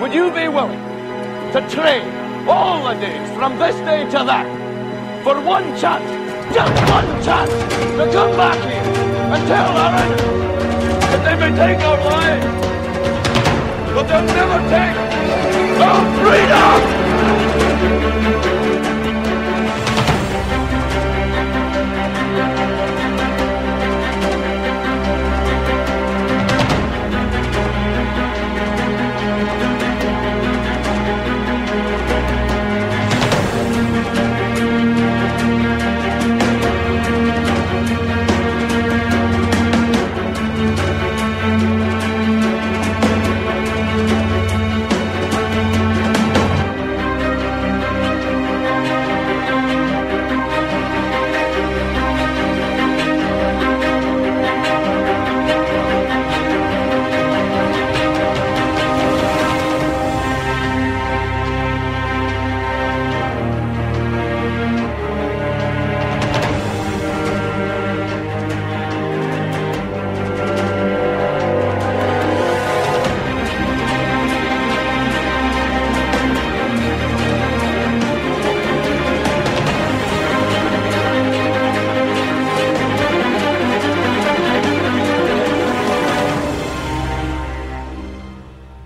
would you be willing to trade all the days from this day to that for one chance, just one chance, to come back here and tell our enemies that they may take our lives, but they'll never take our freedom!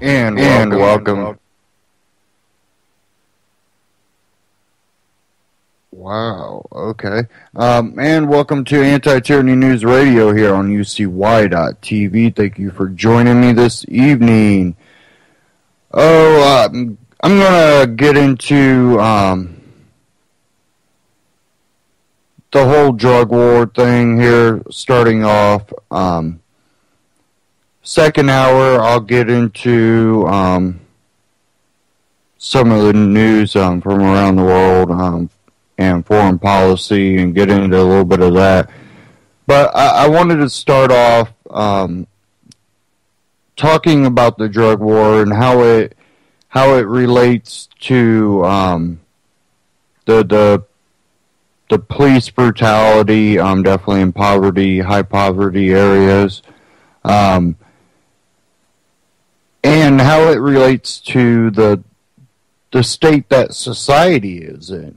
And welcome. Wow, okay. And welcome to Anti-Tyranny News Radio here on UCY.TV. Thank you for joining me this evening. I'm going to get into the whole drug war thing here, starting off. Second hour, I'll get into some of the news from around the world and foreign policy and get into a little bit of that. But I wanted to start off talking about the drug war and how it relates to the police brutality, definitely in high poverty areas. And how it relates to the state that society is in.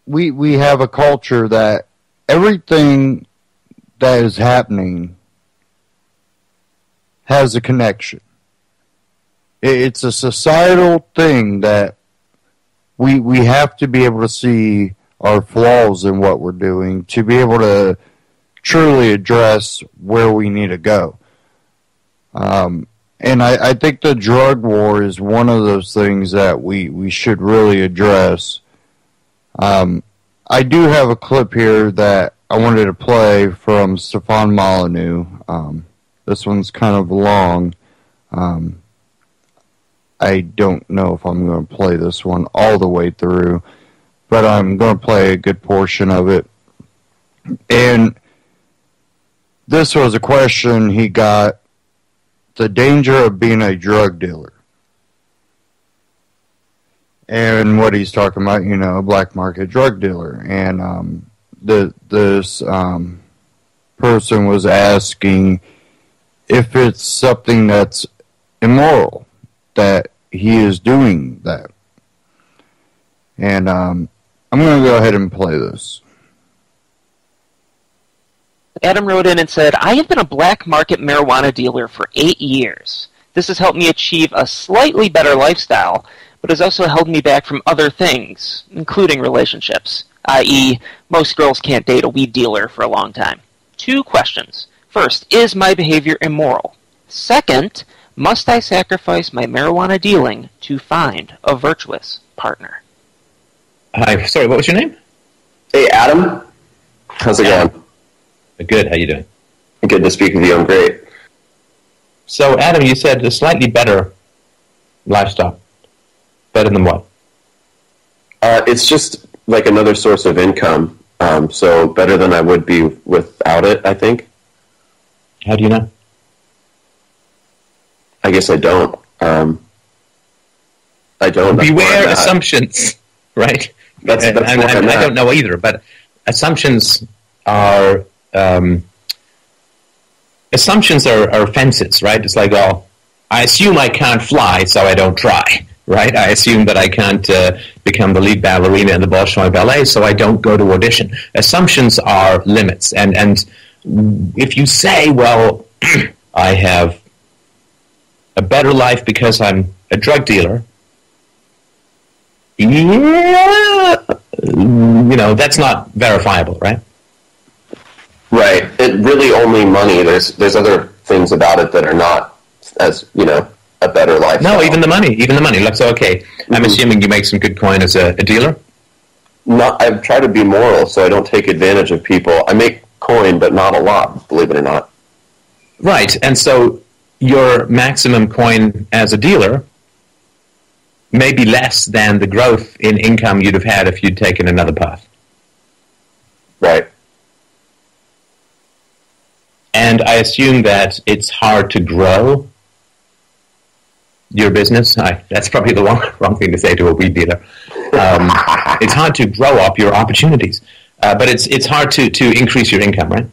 We have a culture that everything that is happening has a connection. It's a societal thing that we have to be able to see our flaws in what we're doing to be able to truly address where we need to go. And I think the drug war is one of those things that we should really address. I do have a clip here that I wanted to play from Stefan Molyneux. This one's kind of long. I don't know if I'm going to play this one all the way through, but I'm going to play a good portion of it. And this was a question he got: the danger of being a drug dealer. And what he's talking about, a black market drug dealer. And this person was asking if it's something that's immoral, that he is doing that. And I'm going to go ahead and play this. Adam wrote in and said, I have been a black market marijuana dealer for 8 years. This has helped me achieve a slightly better lifestyle, but has also held me back from other things, including relationships, i.e., most girls can't date a weed dealer for a long time. 2 questions. First, is my behavior immoral? Second, must I sacrifice my marijuana dealing to find a virtuous partner? Hi, sorry, what was your name? Hey, Adam. How's it going? Good, how you doing? Good to speak with you, I'm great. So, Adam, you said a slightly better lifestyle. Better than what? It's just like another source of income, so better than I would be without it, I think. How do you know? I guess I don't. I don't. Beware assumptions, right? That's I don't know either, but assumptions are fences, right? It's like, oh, I assume I can't fly, so I don't try, right? I assume that I can't become the lead ballerina in the Bolshoi Ballet, so I don't go to audition. Assumptions are limits, and if you say, well, I have a better life because I'm a drug dealer, yeah, that's not verifiable, right? Right. It really only money. There's other things about it that are not as, a better life. No, even the money. Like, so, okay, I'm assuming you make some good coin as a dealer? I try to be moral, so I don't take advantage of people. I make coin, but not a lot, believe it or not. Right, and so your maximum coin as a dealer may be less than the growth in income you'd have had if you'd taken another path. Right. And I assume that it's hard to grow your business. That's probably the wrong thing to say to a weed dealer. It's hard to grow up your opportunities, but it's hard to increase your income, right?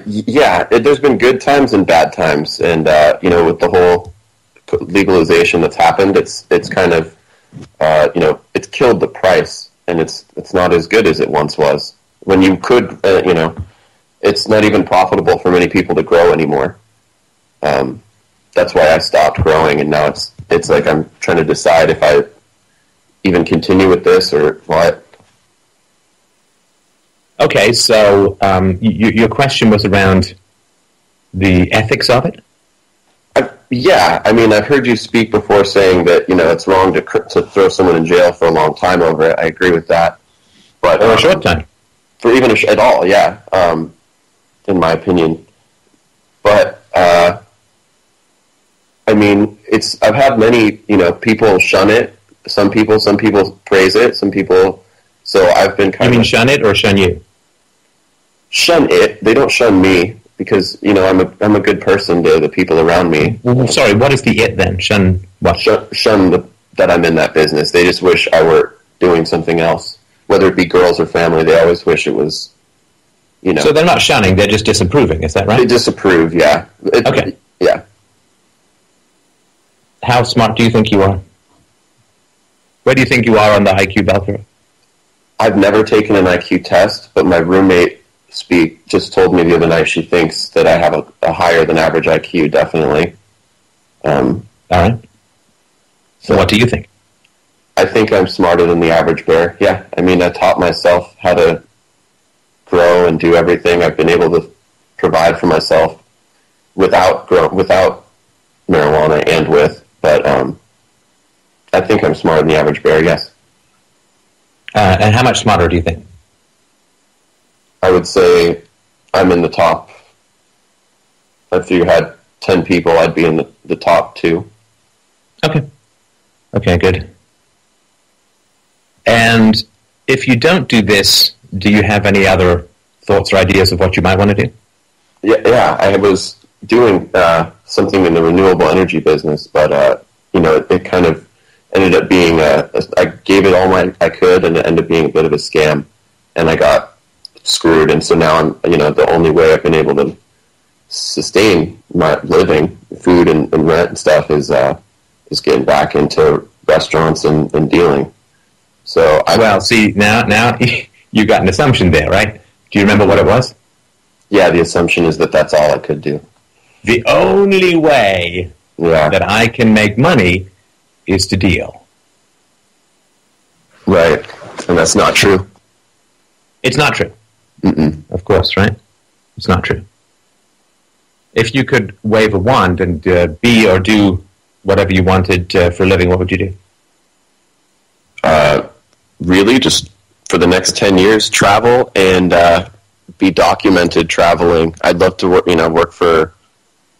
Yeah, there's been good times and bad times, and with the whole legalization that's happened, it's kind of it's killed the price, and it's not as good as it once was. When you could, it's not even profitable for many people to grow anymore. That's why I stopped growing, and now it's like I'm trying to decide if I even continue with this or what. Okay, so your question was around the ethics of it? Yeah, I mean, I've heard you speak before saying that, it's wrong to throw someone in jail for a long time over it. I agree with that. But or a short time. For even at all, yeah, in my opinion. But, I mean, I've had many, people shun it. Some people praise it. Some people, so I've been kind of... You mean shun it or shun you? Shun it. They don't shun me because, I'm a good person to the people around me. Sorry, what is the it then? Shun what? Shun that I'm in that business. They just wish I were doing something else. Whether it be girls or family, they always wish it was, So they're not shunning, they're just disapproving, is that right? They disapprove, yeah. Okay. Yeah. How smart do you think you are? Where do you think you are on the IQ bell curve? I've never taken an IQ test, but my roommate just told me the other night she thinks that I have a higher than average IQ, definitely. All right. So what do you think? I think I'm smarter than the average bear. Yeah, I mean, I taught myself how to grow and do everything. I've been able to provide for myself without marijuana and with, but I think I'm smarter than the average bear, yes. And how much smarter do you think? I would say I'm in the top. If you had 10 people, I'd be in the top 2. Okay, good. And if you don't do this, do you have any other thoughts or ideas of what you might want to do? Yeah, I was doing something in the renewable energy business, but it kind of ended up being I gave it all I could, and it ended up being a bit of a scam, and I got screwed. And so now I'm the only way I've been able to sustain my living, food and rent and stuff is getting back into restaurants and dealing. So see now you got an assumption there, right? Do you remember what it was? Yeah, the assumption is that that's all I could do. The only way that I can make money is to deal. Right, and that's not true. It's not true. Mm-mm. Of course, right? It's not true. If you could wave a wand and be or do whatever you wanted for a living, what would you do? Really, just for the next 10 years, travel and be documented traveling. I'd love to work for.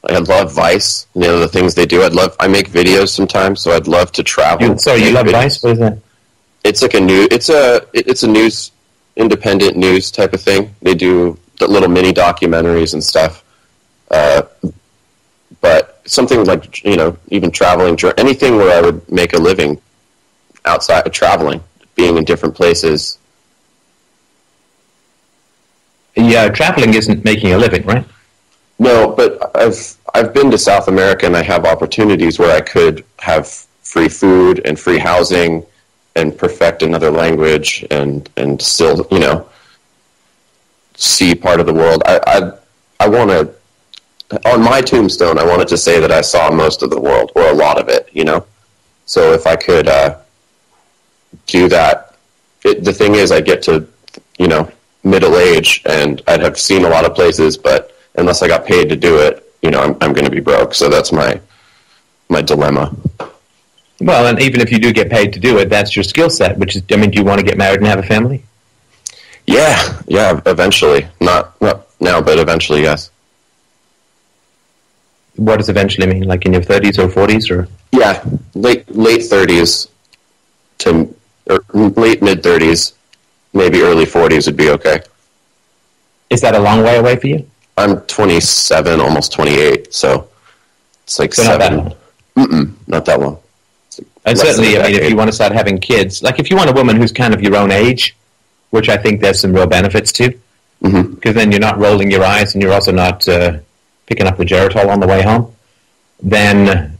I love Vice. The things they do. I make videos sometimes, so I'd love to travel. You love Vice? What is that? It's like it's a news, independent news type of thing. They do the little mini documentaries and stuff. But something like even traveling, anything where I would make a living outside of traveling, being in different places. Yeah, traveling isn't making a living, right? No, but I've been to South America, and I have opportunities where I could have free food and free housing and perfect another language and still, see part of the world. I want to, on my tombstone, I wanted to say that I saw most of the world, or a lot of it, So if I could do that, the thing is, I get to, middle age, and I'd have seen a lot of places, but unless I got paid to do it, I'm going to be broke. So that's my dilemma. Well, and even if you do get paid to do it, that's your skill set, which is, do you want to get married and have a family? Yeah, eventually. Not now, but eventually, yes. What does eventually mean? Like in your 30s or 40s, or? Yeah, late 30s or late mid 30s, maybe early 40s would be okay. Is that a long way away for you? I'm 27, almost 28, so it's like so 7. Not that long. And certainly, if you want to start having kids, like if you want a woman who's kind of your own age, which I think there's some real benefits to, because then you're not rolling your eyes and you're also not picking up the Geritol on the way home, then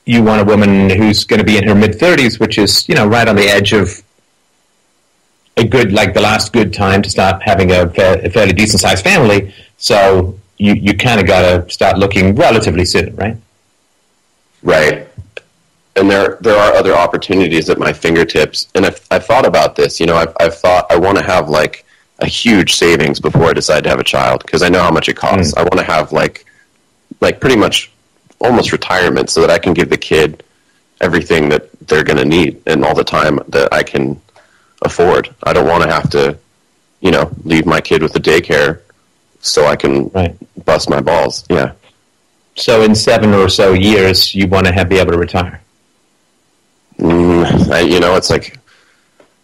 you want a woman who's going to be in her mid-30s, which is, right on the edge of a good, like the last good time to start having a fairly decent-sized family, so you kind of got to start looking relatively soon, right? Right. And there are other opportunities at my fingertips. And I've thought about this. I've thought I want to have like a huge savings before I decide to have a child, because I know how much it costs. I want to have like pretty much almost retirement, so that I can give the kid everything that they're going to need and all the time that I can afford. I don't want to have to, leave my kid with the daycare so I can bust my balls. Yeah. So in 7 or so years, you want to be able to retire? It's like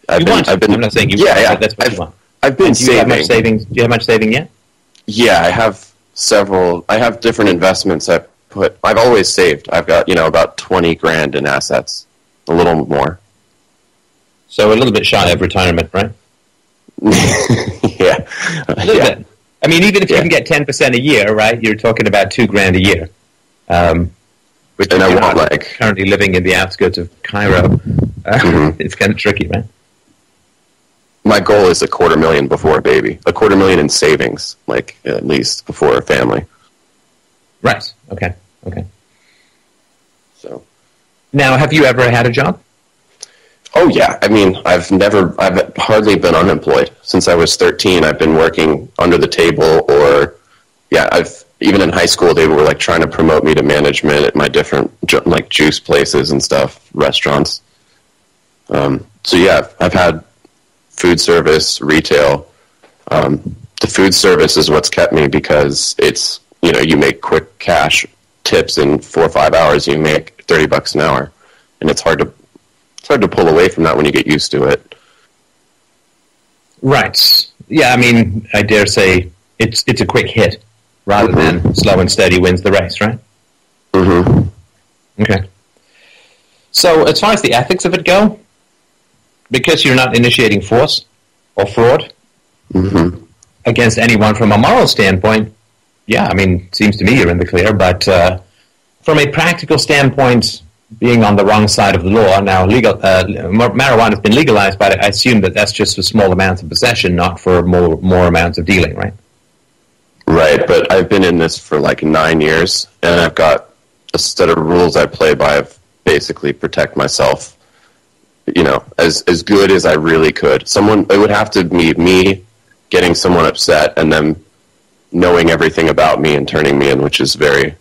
I'm not saying you want, but that's what you want. I've been saving. Do you have much saving yet? Yeah, I have several. I have different investments. I've always saved. I've got about 20 grand in assets, a little more. So a little bit shy of retirement, right? Yeah, a little bit. I mean, even if you can get 10% a year, right? You're talking about $2 grand a year. Which and I want currently living in the outskirts of Cairo. It's kind of tricky, right? My goal is $250,000 before a baby. $250,000 in savings, like at least before a family. Right. Okay. So, now, have you ever had a job? Oh yeah. I mean, I've hardly been unemployed since I was 13. I've been working under the table, or even in high school, they were like trying to promote me to management at my different like juice places and stuff, restaurants. So yeah, I've had food service, retail. The food service is what's kept me, because it's, you make quick cash tips in 4 or 5 hours. You make $30 an hour, and it's hard to pull away from that when you get used to it. Right. Yeah, I mean, I dare say it's a quick hit rather than slow and steady wins the race, right? Okay. So as far as the ethics of it go, because you're not initiating force or fraud against anyone from a moral standpoint, yeah, I mean, seems to me you're in the clear, but from a practical standpoint, being on the wrong side of the law, now marijuana has been legalized, but I assume that's just for small amounts of possession, not for more amounts of dealing, right? Right, but I've been in this for like 9 years, and I've got a set of rules I play by of basically protect myself, as good as I really could. It would have to be me getting someone upset and them knowing everything about me and turning me in, which is the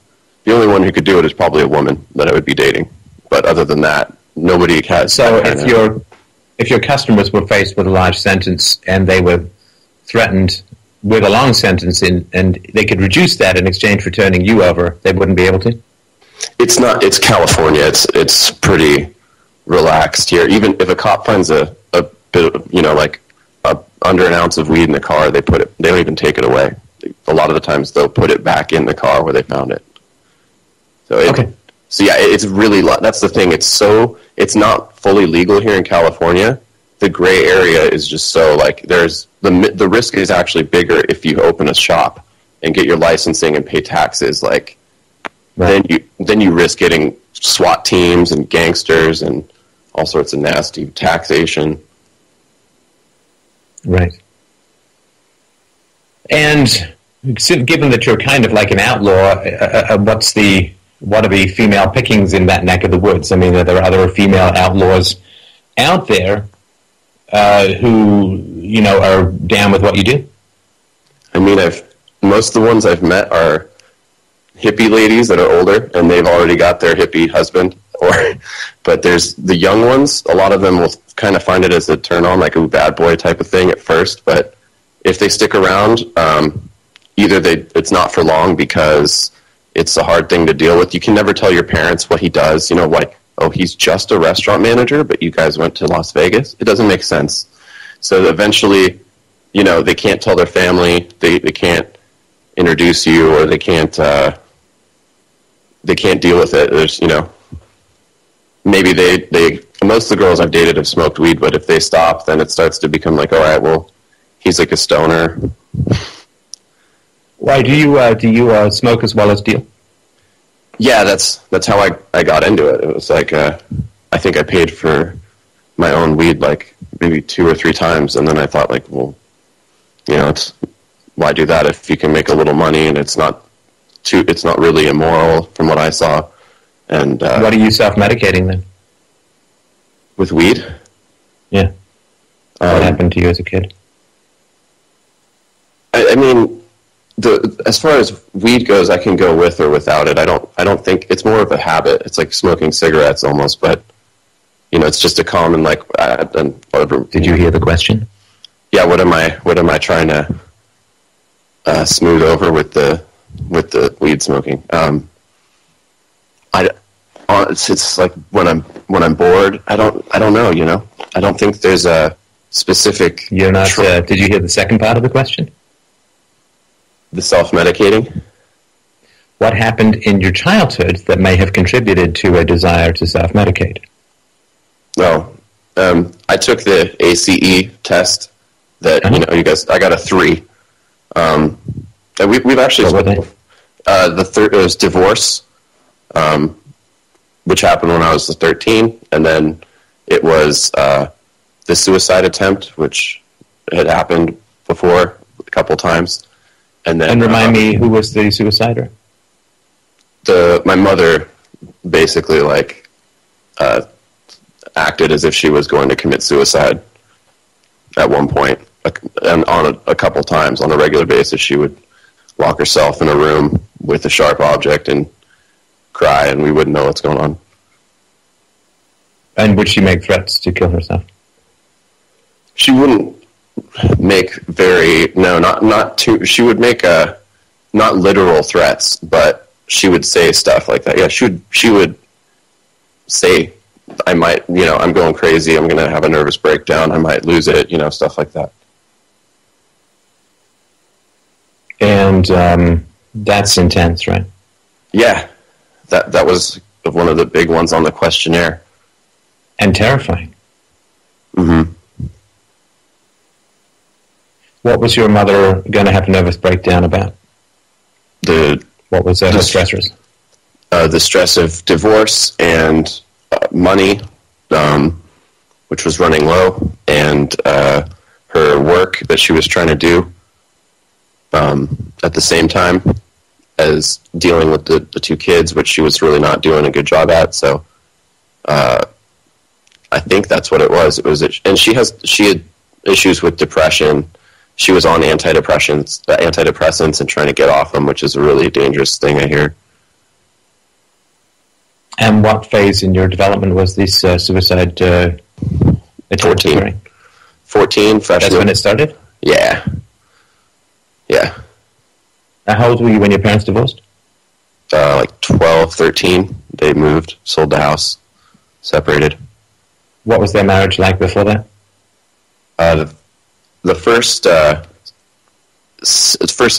only one who could do it is probably a woman that I would be dating. But other than that, nobody has. So if your customers were faced with a large sentence and they were threatened with a long sentence and they could reduce that in exchange for turning you over, they wouldn't be able to? It's California. It's pretty relaxed here. Even if a cop finds a bit of, like under an ounce of weed in the car, they don't even take it away. A lot of the times they'll put it back in the car where they found it. So it's really, that's the thing. It's not fully legal here in California. The gray area is just so, like, there's the risk is actually bigger if you open a shop, and get your licensing and pay taxes, like Right. then you risk getting SWAT teams and gangsters and all sorts of nasty taxation. Right. And given that you're kind of like an outlaw, what are the female pickings in that neck of the woods? I mean, are there other female outlaws out there who, you know, are down with what you do? I mean, most of the ones I've met are hippie ladies that are older, and they've already got their hippie husband. But there's the young ones. A lot of them will kind of find it as a turn on, like a bad boy type of thing at first. But if they stick around, either it's not for long because it's a hard thing to deal with. You can never tell your parents what he does. You know, like, oh, he's just a restaurant manager, but you guys went to Las Vegas. It doesn't make sense. So eventually, you know, they can't tell their family. They can't introduce you, or they can't deal with it. There's, you know, maybe they most of the girls I've dated have smoked weed, but if they stop, then it starts to become like, all right, well, he's like a stoner. Why do you smoke as well as deal? Yeah, that's how I got into it. It was like I think I paid for my own weed like maybe 2 or 3 times, and then I thought, like, well, you know, why do that if you can make a little money and it's not really immoral from what I saw. And what are you self-medicating then? With weed? Yeah. What happened to you as a kid? I mean, as far as weed goes, I can go with or without it. I don't think it's more of a habit. It's like smoking cigarettes almost, but you know, it's just a common like. Whatever. Did you hear the question? Yeah. What am I trying to smooth over with the weed smoking? It's like when I'm bored. I don't know. You know, I don't think there's a specific. You're not. Did you hear the second part of the question? The self-medicating? What happened in your childhood that may have contributed to a desire to self-medicate? No. I took the ACE test that, you know, you guys, I got a 3. And we've actually... What were they? The third was divorce, which happened when I was 13. And then it was the suicide attempt, which had happened before a couple times. And remind me, who was the suicider? My mother basically like acted as if she was going to commit suicide at one point, and on a couple times on a regular basis, she would lock herself in a room with a sharp object and cry, and we wouldn't know what's going on. And would she make threats to kill herself? She wouldn't make not too. She would make not literal threats, but she would say stuff like that. Yeah, she would say, I might, you know, I'm going crazy, I'm going to have a nervous breakdown, I might lose it, you know, stuff like that. And that's intense, right? Yeah, that was one of the big ones on the questionnaire. And terrifying. Mm-hmm. What was your mother going to have a nervous breakdown about? What was her stressors? The stress of divorce and money, which was running low, and her work that she was trying to do at the same time as dealing with the 2 kids, which she was really not doing a good job at. So I think that's what it was. And she had issues with depression. She was on antidepressants and trying to get off them, which is a really dangerous thing, I hear. And what phase in your development was this suicide attempt? 14, freshman. That's when it started? Yeah. Yeah. How old were you when your parents divorced? Like 12, 13. They moved, sold the house, separated. What was their marriage like before that? The first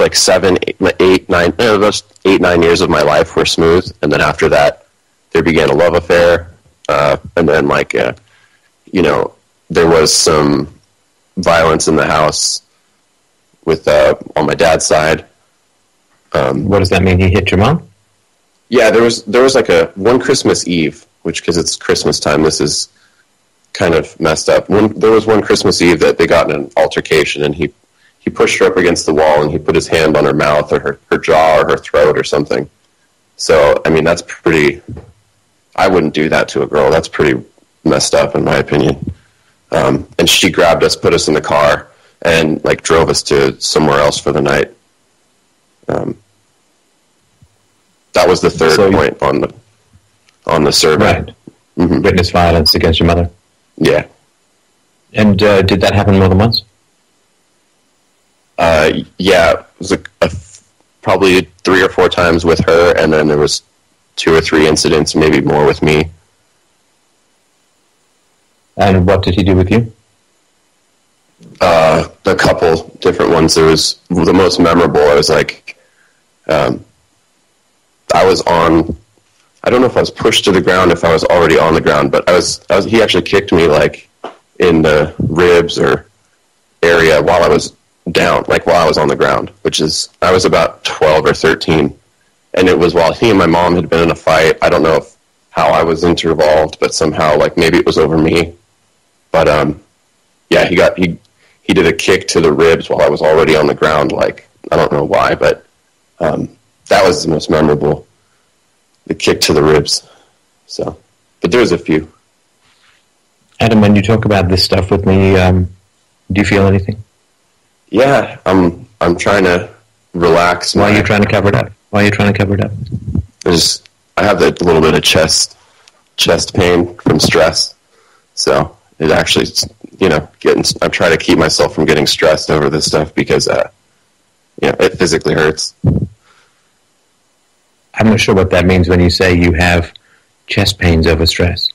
like 7, 8, 9 years of my life were smooth, and then after that, there began a love affair, and then you know, there was some violence in the house with on my dad's side, What does that mean? He hit your mom? Yeah, there was like one Christmas Eve, which, because it's Christmas time, this is kind of messed up. There was one Christmas Eve that they got in an altercation, and he pushed her up against the wall, and he put his hand on her mouth or her jaw or her throat or something. So, I mean, that's pretty... I wouldn't do that to a girl. That's pretty messed up, in my opinion. And she grabbed us, put us in the car, and like drove us to somewhere else for the night. That was the third point on the survey. Right. Mm-hmm. Witness violence against your mother. Yeah. And did that happen more than once? Yeah, it was probably 3 or 4 times with her, and then there was 2 or 3 incidents, maybe more with me. And what did he do with you? A couple different ones. There was the most memorable. I was like, I was on. I don't know if I was pushed to the ground, if I was already on the ground, but I was. He actually kicked me like in the ribs or area while I was down, like while I was on the ground, which is I was about 12 or 13, and it was while he and my mom had been in a fight. I don't know how I was involved, but somehow like maybe it was over me. But yeah, he did a kick to the ribs while I was already on the ground. Like, I don't know why, but that was the most memorable, the kick to the ribs. So, but there's a few. Adam, when you talk about this stuff with me, do you feel anything? Yeah, I'm trying to relax. Why are you trying to cover it up? I have that little bit of chest pain from stress. So it actually, I'm trying to keep myself from getting stressed over this stuff because, it physically hurts. I'm not sure what that means when you say you have chest pains over stress.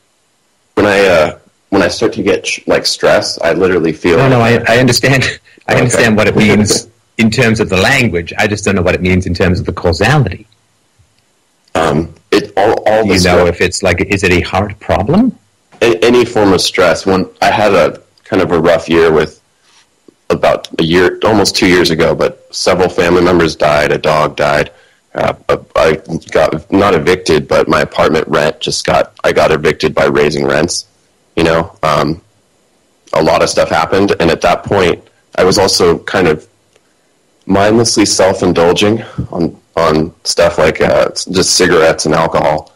When I start to get stress, I literally feel. No, I understand. I understand what it means in terms of the language. I just don't know what it means in terms of the causality. If it's like, is it a heart problem? Any form of stress. When I had a kind of a rough year with about a year, almost 2 years ago, but several family members died. A dog died. I got not evicted, but my apartment rent I got evicted by raising rents. A lot of stuff happened, and at that point, I was also kind of mindlessly self-indulging on stuff like just cigarettes and alcohol,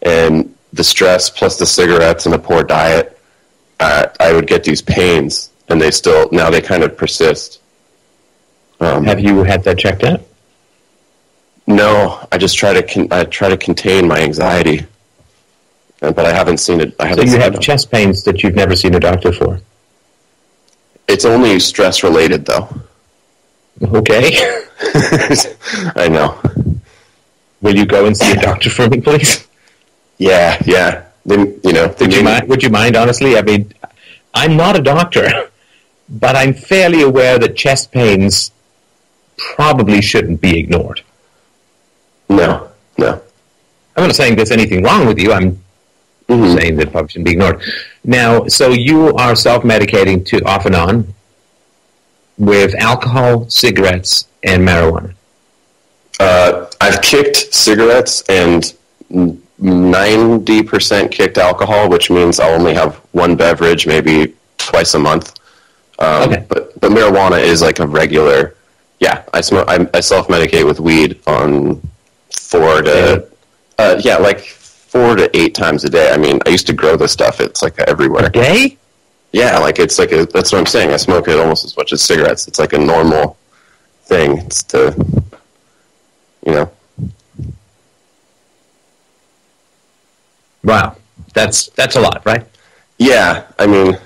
and the stress plus the cigarettes and a poor diet, I would get these pains, and they kind of persist. Have you had that checked out? No, I just try to contain my anxiety, but I haven't seen it. So you have chest pains that you've never seen a doctor for? It's only stress related, though. Okay. I know. Will you go and see a doctor for me, please? Yeah. Would you mind, honestly? I mean, I'm not a doctor, but I'm fairly aware that chest pains probably shouldn't be ignored. No. I'm not saying there's anything wrong with you. I'm saying that probably shouldn't be ignored. Now, so you are self-medicating off and on with alcohol, cigarettes, and marijuana. I've kicked cigarettes and 90% kicked alcohol, which means I'll only have one beverage maybe twice a month. Okay. But marijuana is like a regular. Yeah, I self-medicate with weed on 4 to 8 times a day. I mean, I used to grow this stuff. It's like everywhere. A day? Yeah, like it's like that's what I'm saying. I smoke it almost as much as cigarettes. It's like a normal thing. It's Wow, that's a lot, right? Yeah, I mean,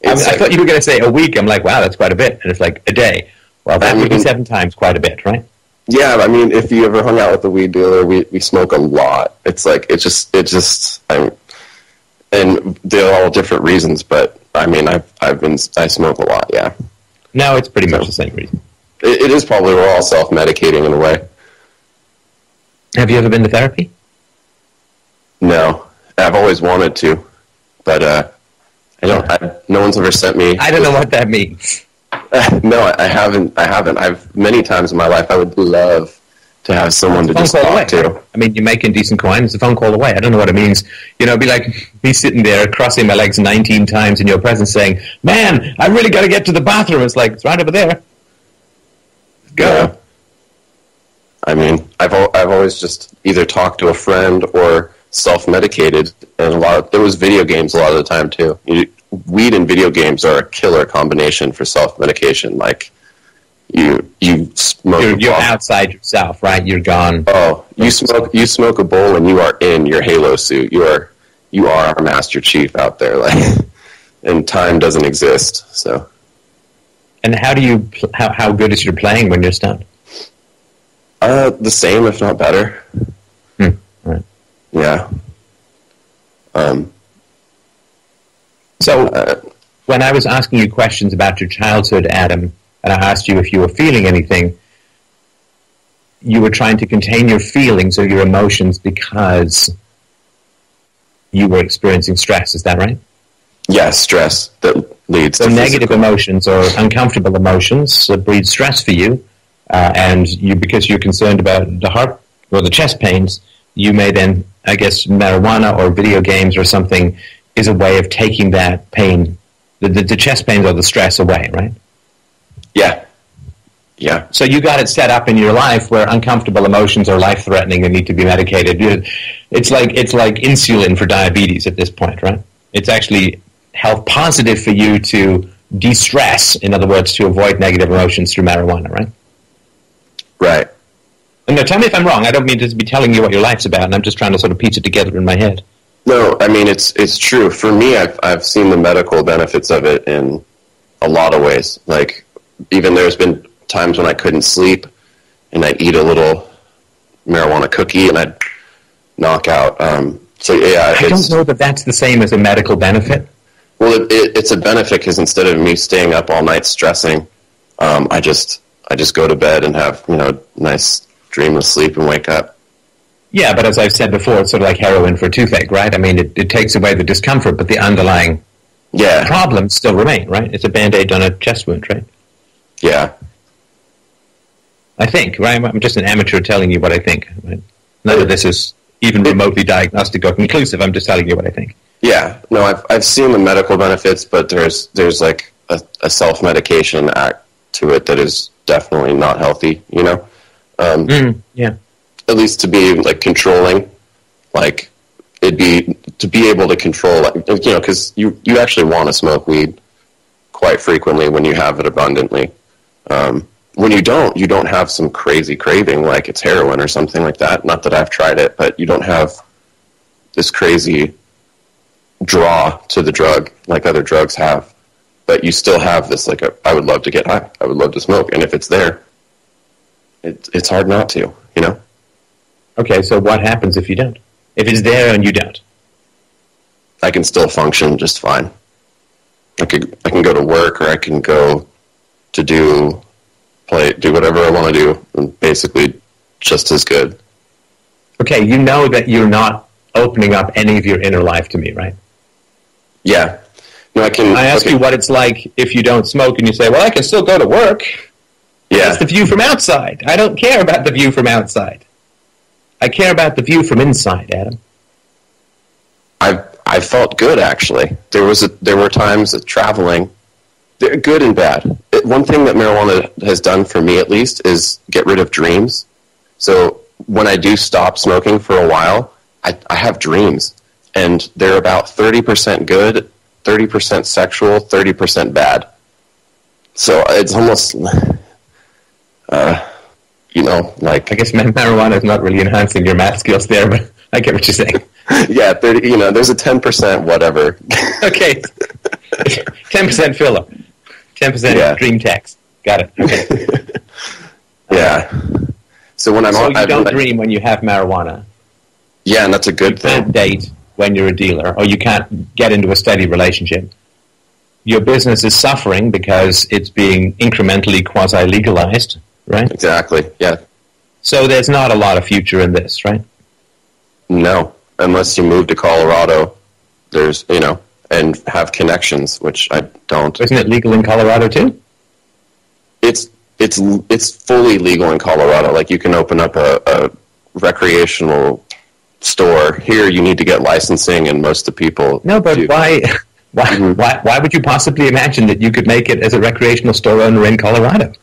I thought you were going to say a week. I'm like, wow, that's quite a bit, and it's like a day. Well, that would be 7 times quite a bit, right? Yeah, I mean, if you ever hung out with a weed dealer, we smoke a lot. It's like and they're all different reasons, but I mean, I smoke a lot. Yeah. No, it's pretty much the same reason. It is probably we're all self-medicating in a way. Have you ever been to therapy? No, I've always wanted to, but I don't. No one's ever sent me. I don't know what that means. No, I haven't. I've many times in my life. I would love to have someone to phone just call talk away. to. I mean, you're making decent coin. It's a phone call away. I don't know what it means. You know, it'd be like me sitting there crossing my legs 19 times in your presence saying, man, I really got to get to the bathroom. It's like, it's right over there. Go. Yeah. I mean, I've always just either talked to a friend or self-medicated, and there was video games a lot of the time too. Weed and video games are a killer combination for self-medication. Like, you smoke. You're outside yourself, right? You're gone. Oh, you smoke a bowl and you are in your Halo suit. You are our Master Chief out there, like, and time doesn't exist. So. And how good is your playing when you're stoned? The same, if not better. Right. Yeah. So, when I was asking you questions about your childhood, Adam, and I asked you if you were feeling anything, you were trying to contain your feelings or your emotions because you were experiencing stress. Is that right? Yeah, stress that leads to negative physical. emotions or uncomfortable emotions breed stress for you, and because you're concerned about the heart or the chest pains, you may then, I guess, marijuana or video games or something is a way of taking that pain, the chest pains or the stress away, right? Yeah. Yeah. So you got it set up in your life where uncomfortable emotions are life-threatening and need to be medicated. It's like insulin for diabetes at this point, right? It's actually health positive for you to de-stress, in other words, to avoid negative emotions through marijuana, right? Right. And now tell me if I'm wrong. I don't mean to be telling you what your life's about, and I'm just trying to sort of piece it together in my head. No, I mean, it's true. For me, I've seen the medical benefits of it in a lot of ways. Like, even there's been times when I couldn't sleep, and I'd eat a little marijuana cookie, and I'd knock out. So, yeah. I don't know that that's the same as a medical benefit. Well, it's a benefit because instead of me staying up all night stressing, I just go to bed and have, nice dreamless sleep and wake up. Yeah, but as I've said before, it's sort of like heroin for toothache, right? I mean, it takes away the discomfort, but the underlying problems still remain, right? It's a Band-Aid on a chest wound, right? Yeah. I think, right? I'm just an amateur telling you what I think, right? None of this is even remotely diagnostic or conclusive. I'm just telling you what I think. Yeah. No, I've seen the medical benefits, but there's like a self-medication act to it that is definitely not healthy, Yeah. At least to be like controlling, like it'd be to be able to control, because you actually want to smoke weed quite frequently when you have it abundantly. When you don't have some crazy craving like it's heroin or something like that. Not that I've tried it, but you don't have this crazy draw to the drug like other drugs have. But you still have this I would love to get high. I would love to smoke, and if it's there, it's hard not to, Okay, so what happens if you don't? If it's there and you don't? I can still function just fine. I can go to work, or I can go to do whatever I want to do, and basically just as good. Okay, you know that you're not opening up any of your inner life to me, right? Yeah. No, I can. I ask you what it's like if you don't smoke, and you say, well, I can still go to work. Yeah. That's the view from outside. I don't care about the view from outside. I care about the view from inside, Adam. I felt good, actually. There were times that traveling, they're good and bad. One thing that marijuana has done for me, at least, is get rid of dreams. So when I do stop smoking for a while, I have dreams, and they're about 30% good, 30% sexual, 30% bad. So it's almost, like... I guess marijuana is not really enhancing your math skills there, but I get what you're saying. Yeah, 30. There's a 10% whatever. Okay, 10% filler, 10% dream text. Got it. Okay. Yeah. So when you don't dream when you have marijuana. Yeah, and that's a good thing. You can't date when you're a dealer, or you can't get into a steady relationship. Your business is suffering because it's being incrementally quasi-legalized, right? Exactly, yeah. So there's not a lot of future in this, right? No, unless you move to Colorado, there's, and have connections, which I don't. Isn't it legal in Colorado too? It's it's fully legal in Colorado. Like, you can open up a recreational store. Here, you need to get licensing, and most of the people No, but do. why would you possibly imagine that you could make it as a recreational store owner in Colorado?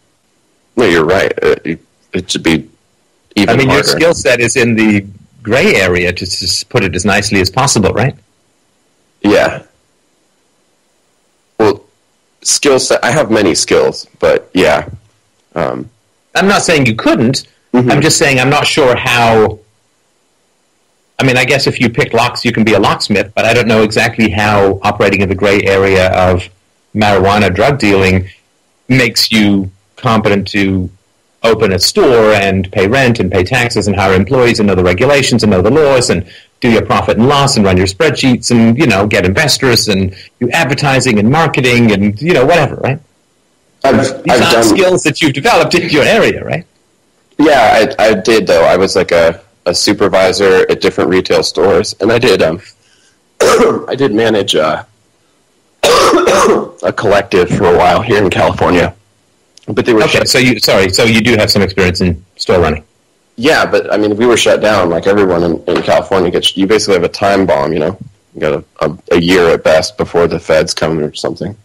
No, you're right. It should be even I mean, harder. your skill set is in the gray area, to just put it as nicely as possible, right? Yeah. Well, skill set. I have many skills, but yeah. I'm not saying you couldn't. Mhm. I'm just saying I'm not sure how. I mean, I guess if you pick locks, you can be a locksmith, but I don't know exactly how operating in the gray area of marijuana drug dealing makes you competent to open a store and pay rent and pay taxes and hire employees and know the regulations and know the laws and do your profit and loss and run your spreadsheets and, get investors and do advertising and marketing and, whatever, right? These I've aren't skills that you've developed in your area, right? Yeah, I did, though. I was like a supervisor at different retail stores, and I did I did manage a collective for a while here in California. But they were Okay, so you do have some experience in store running. Yeah, but I mean, we were shut down. Like, everyone in California gets. You basically have a time bomb. You got a year at best before the feds come or something.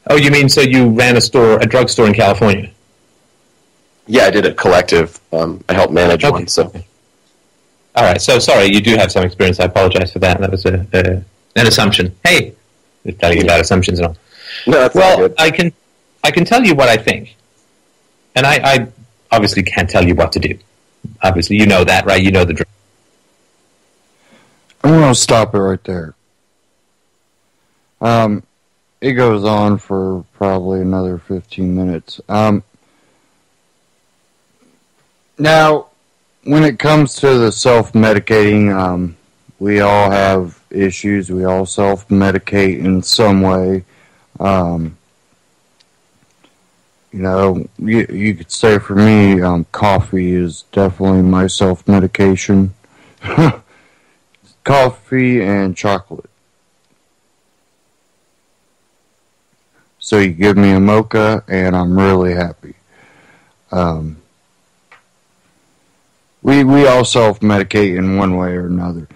Oh, you mean so you ran a drugstore in California? Yeah, I did a collective. I helped manage one. So, all right. So sorry, you do have some experience. I apologize for that. That was an assumption. Hey, just telling you about assumptions and all. no, that's not good. I can tell you what I think, and I obviously can't tell you what to do. Obviously, you know that, right? You know the drill. I'm going to stop it right there. It goes on for probably another 15 minutes. Now, when it comes to the self-medicating, we all have issues. We all self-medicate in some way. You could say for me, coffee is definitely my self-medication. Coffee and chocolate. So you give me a mocha, and I'm really happy. We all self-medicate in one way or another.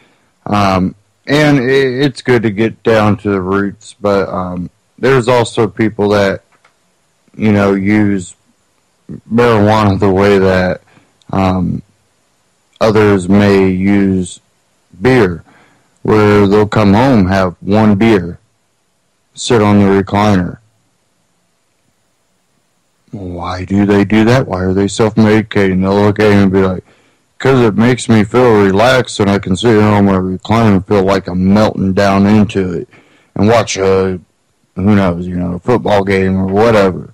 And it's good to get down to the roots, but there's also people that, use marijuana the way that others may use beer, where they'll come home, have one beer, sit on the recliner. Why do they do that? Why are they self-medicating? They'll look at you and be like, because it makes me feel relaxed and I can sit on my recliner and feel like I'm melting down into it and watch a football game or whatever.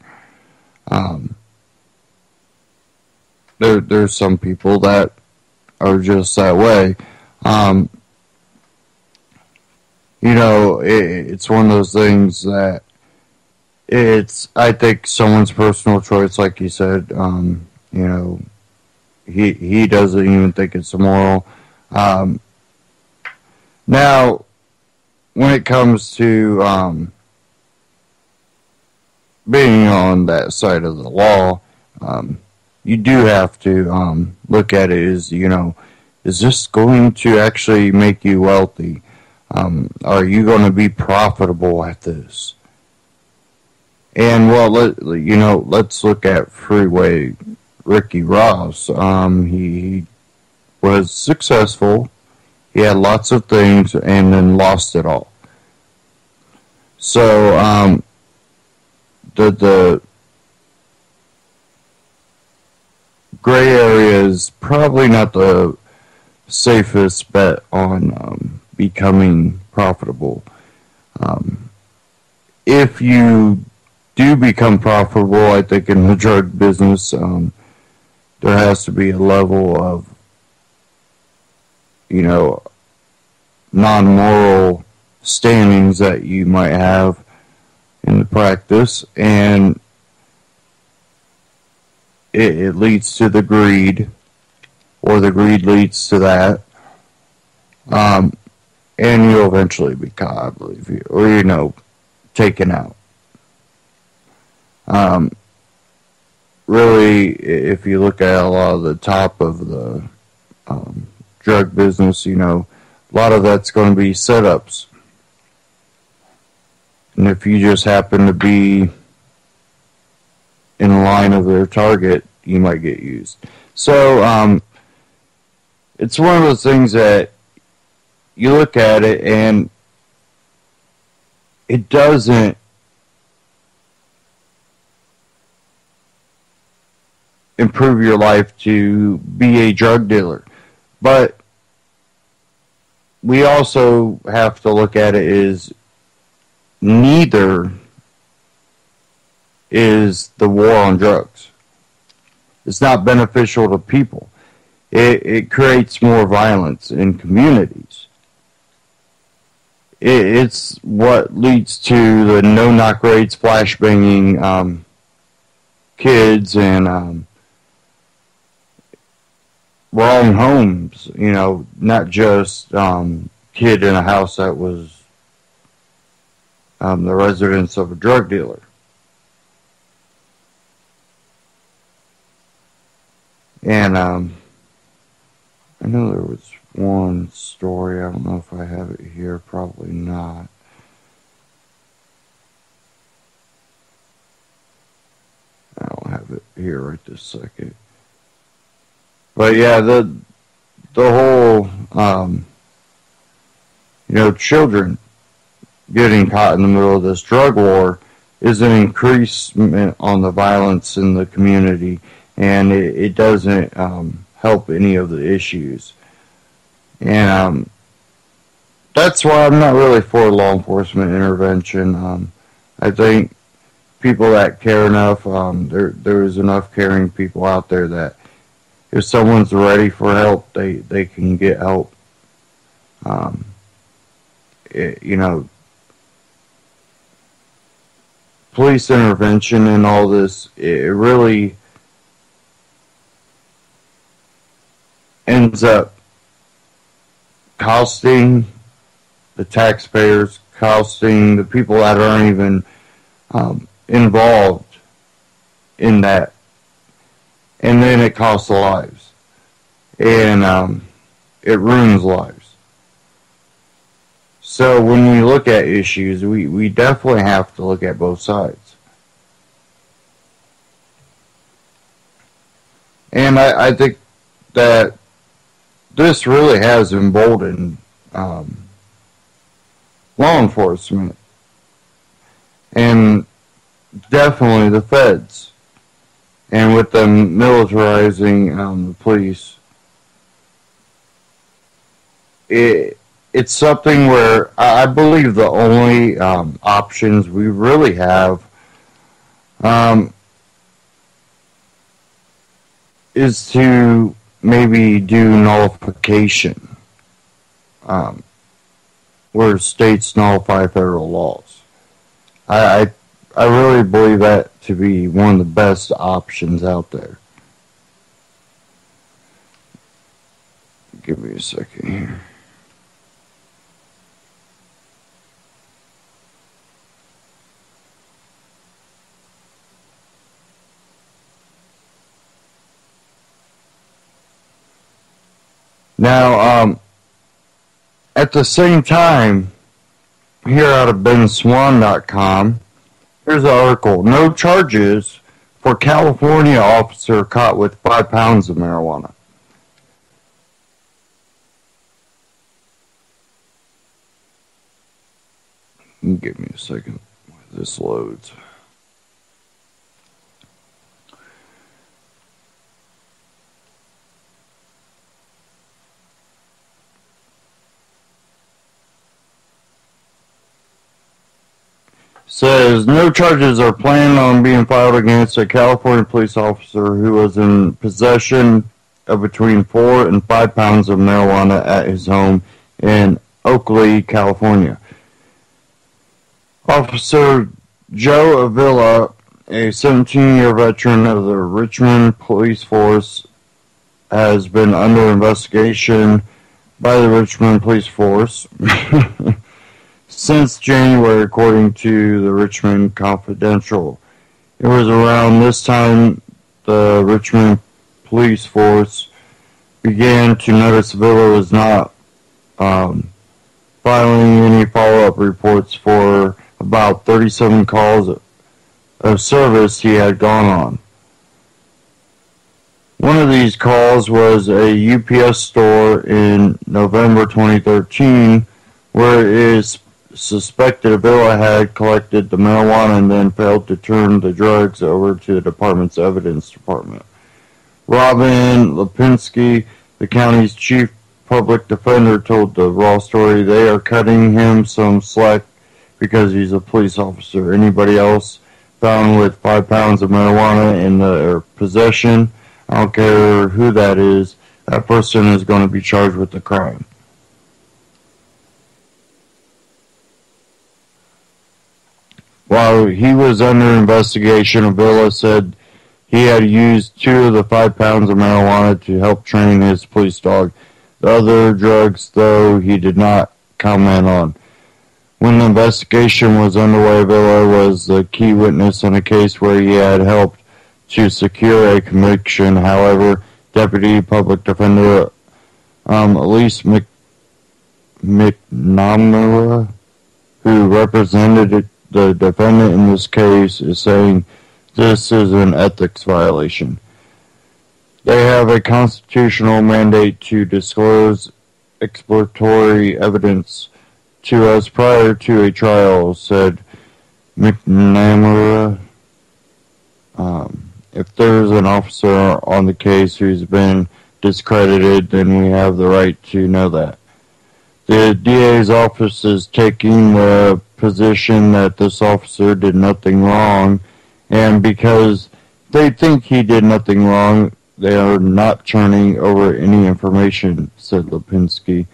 There's some people that are just that way. It's one of those things that I think someone's personal choice, like you said. He doesn't even think it's immoral. Now, when it comes to being on that side of the law, you do have to look at it as, is this going to actually make you wealthy? Are you going to be profitable at this? And, let's look at Freeway Ricky Ross. He was successful. He had lots of things and then lost it all. So, the gray area is probably not the safest bet on becoming profitable. If you do become profitable, I think in the drug business, there has to be a level of, non-moral standings that you might have in the practice, and it leads to the greed, or the greed leads to that, and you'll eventually be caught, I believe, or taken out. really, if you look at a lot of the top of the drug business, you know, a lot of that's going to be setups. And if you just happen to be in line of their target, you might get used. So it's one of those things that you look at it and it doesn't improve your life to be a drug dealer. But we also have to look at it as neither is the war on drugs. It's not beneficial to people. It creates more violence in communities. It's what leads to the no-knock raids, flashbanging kids, and wrong homes. You know, not just kid in a house that was the residence of a drug dealer. And I know there was one story. I don't know if I have it here. Probably not. I don't have it here right this second. But yeah, the whole you know, children getting caught in the middle of this drug war is an increasement on the violence in the community, and it doesn't help any of the issues. And that's why I'm not really for law enforcement intervention. I think people that care enough, there's enough caring people out there that if someone's ready for help, they can get help. You know, police intervention and all this, it really ends up costing the taxpayers, costing the people that aren't even involved in that. And then it costs lives. And it ruins lives. So when we look at issues, we definitely have to look at both sides. And I think that this really has emboldened law enforcement and definitely the feds. And with them militarizing the police, it's something where I believe the only options we really have is to maybe do nullification, where states nullify federal laws. I really believe that to be one of the best options out there. Give me a second here. Now, at the same time, here out of benswan.com, here's an article. No charges for California officer caught with 5 pounds of marijuana. Give me a second while this loads. Says no charges are planned on being filed against a California police officer who was in possession of between 4 and 5 pounds of marijuana at his home in Oakley, California. Officer Joe Avila, a 17-year veteran of the Richmond Police Force, has been under investigation by the Richmond Police Force since January, according to the Richmond Confidential. It was around this time the Richmond police force began to notice Villa was not filing any follow-up reports for about 37 calls of service he had gone on. One of these calls was a UPS store in November 2013 where it is suspected Villa had collected the marijuana and then failed to turn the drugs over to the department's evidence department. Robin Lipinski, the county's chief public defender, told the Raw story they are cutting him some slack because he's a police officer. Anybody else found with 5 pounds of marijuana in their possession, I don't care who that is, that person is going to be charged with the crime. While he was under investigation, Avila said he had used 2 of the 5 pounds of marijuana to help train his police dog. The other drugs, though, he did not comment on. When the investigation was underway, Villa was the key witness in a case where he had helped to secure a conviction. However, Deputy Public Defender Elise McNamara, who represented the defendant in this case, is saying this is an ethics violation. They have a constitutional mandate to disclose exploratory evidence to us prior to a trial, said McNamara. If there's an officer on the case who's been discredited, then we have the right to know that. The DA's office is taking the position that this officer did nothing wrong, and because they think he did nothing wrong, they are not turning over any information, said Lipinski.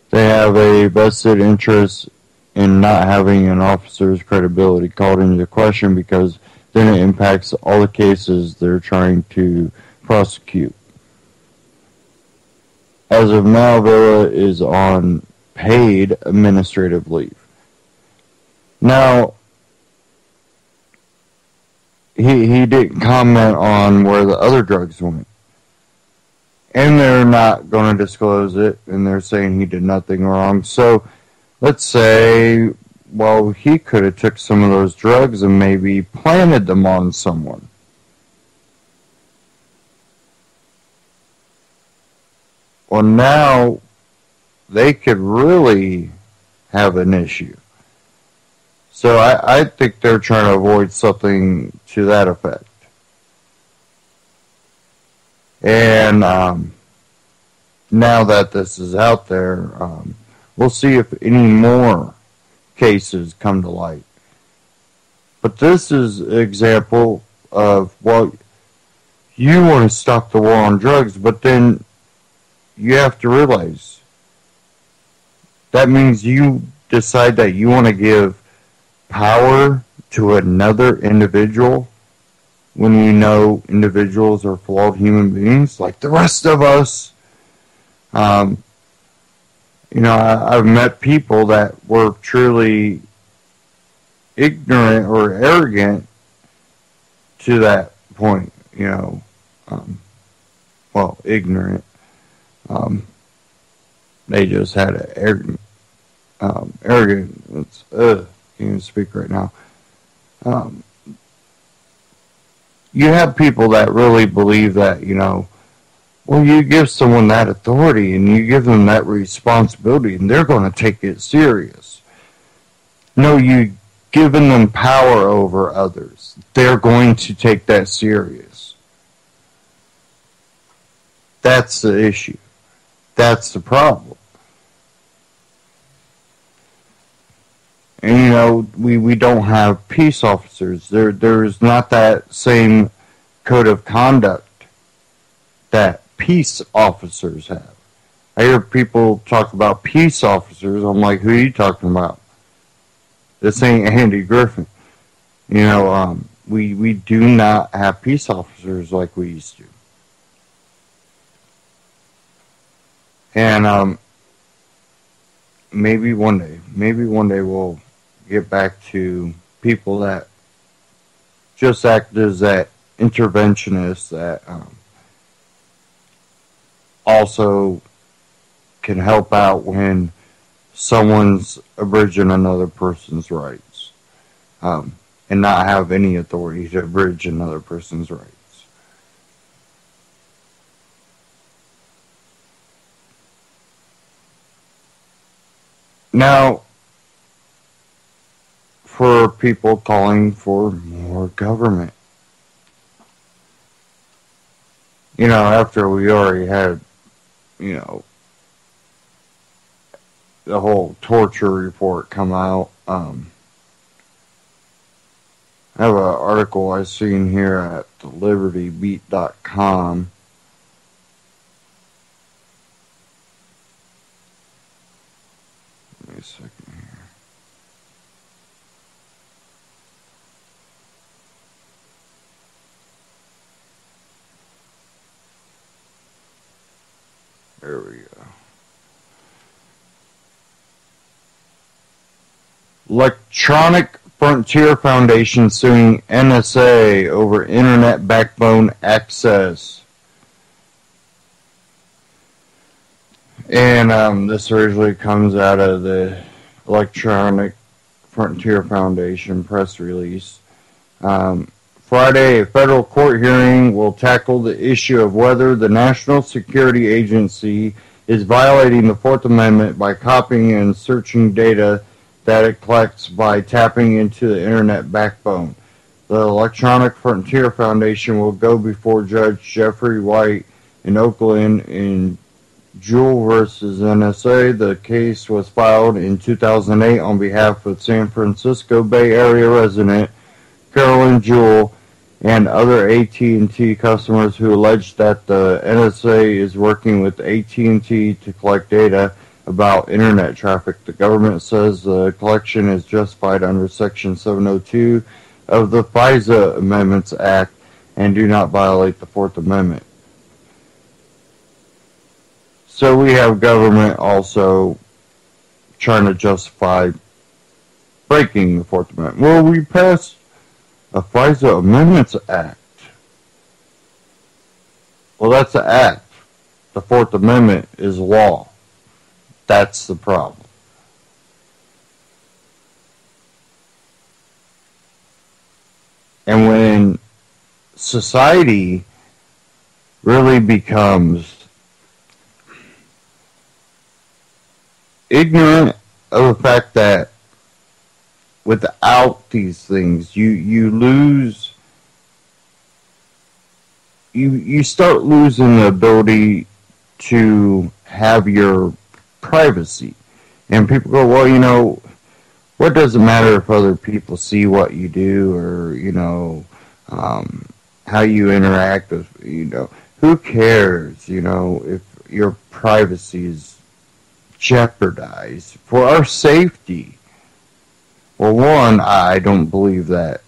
They have a vested interest in not having an officer's credibility called into question because then it impacts all the cases they're trying to prosecute. As of now, Villa is on paid administrative leave. Now, he didn't comment on where the other drugs went. And they're not going to disclose it, and they're saying he did nothing wrong. So, let's say, well, he could have took some of those drugs and maybe planted them on someone. Well, now they could really have an issue. So I think they're trying to avoid something to that effect. And now that this is out there, we'll see if any more cases come to light. But this is an example of, well, you want to stop the war on drugs, but then you have to realize that means you decide that you want to give power to another individual when you know individuals are flawed human beings like the rest of us. I've met people that were truly ignorant or arrogant to that point, ignorant. They just had an arrogant, can't even speak right now. You have people that really believe that, well, you give someone that authority and you give them that responsibility and they're going to take it serious. No, you giving them power over others. They're going to take that serious. That's the issue. That's the problem. And, we don't have peace officers. There's not that same code of conduct that peace officers have. I hear people talk about peace officers. I'm like, who are you talking about? This ain't Andy Griffin. We do not have peace officers like we used to. And maybe one day we'll get back to people that just act as that interventionists that also can help out when someone's abridging another person's rights, and not have any authority to abridge another person's rights. Now, for people calling for more government, after we already had, the whole torture report come out, I have an article I've seen here at libertybeat.com. Give me a second here. There we go. Electronic Frontier Foundation suing NSA over internet backbone access. And this originally comes out of the Electronic Frontier Foundation press release. Friday, a federal court hearing will tackle the issue of whether the National Security Agency is violating the Fourth Amendment by copying and searching data that it collects by tapping into the internet backbone. The Electronic Frontier Foundation will go before Judge Jeffrey White in Oakland in Jewell versus NSA. The case was filed in 2008 on behalf of San Francisco Bay Area resident Carolyn Jewell and other AT&T customers who alleged that the NSA is working with AT&T to collect data about internet traffic. The government says the collection is justified under Section 702 of the FISA Amendments Act and do not violate the Fourth Amendment. So we have government also trying to justify breaking the Fourth Amendment. Well, we passed a FISA Amendments Act. Well, that's an act. The Fourth Amendment is law. That's the problem. And when society really becomes ignorant of the fact that without these things, you lose, you start losing the ability to have your privacy. And people go, well, what does it matter if other people see what you do or, how you interact with, who cares, if your privacy is jeopardized for our safety? Well, one, I don't believe that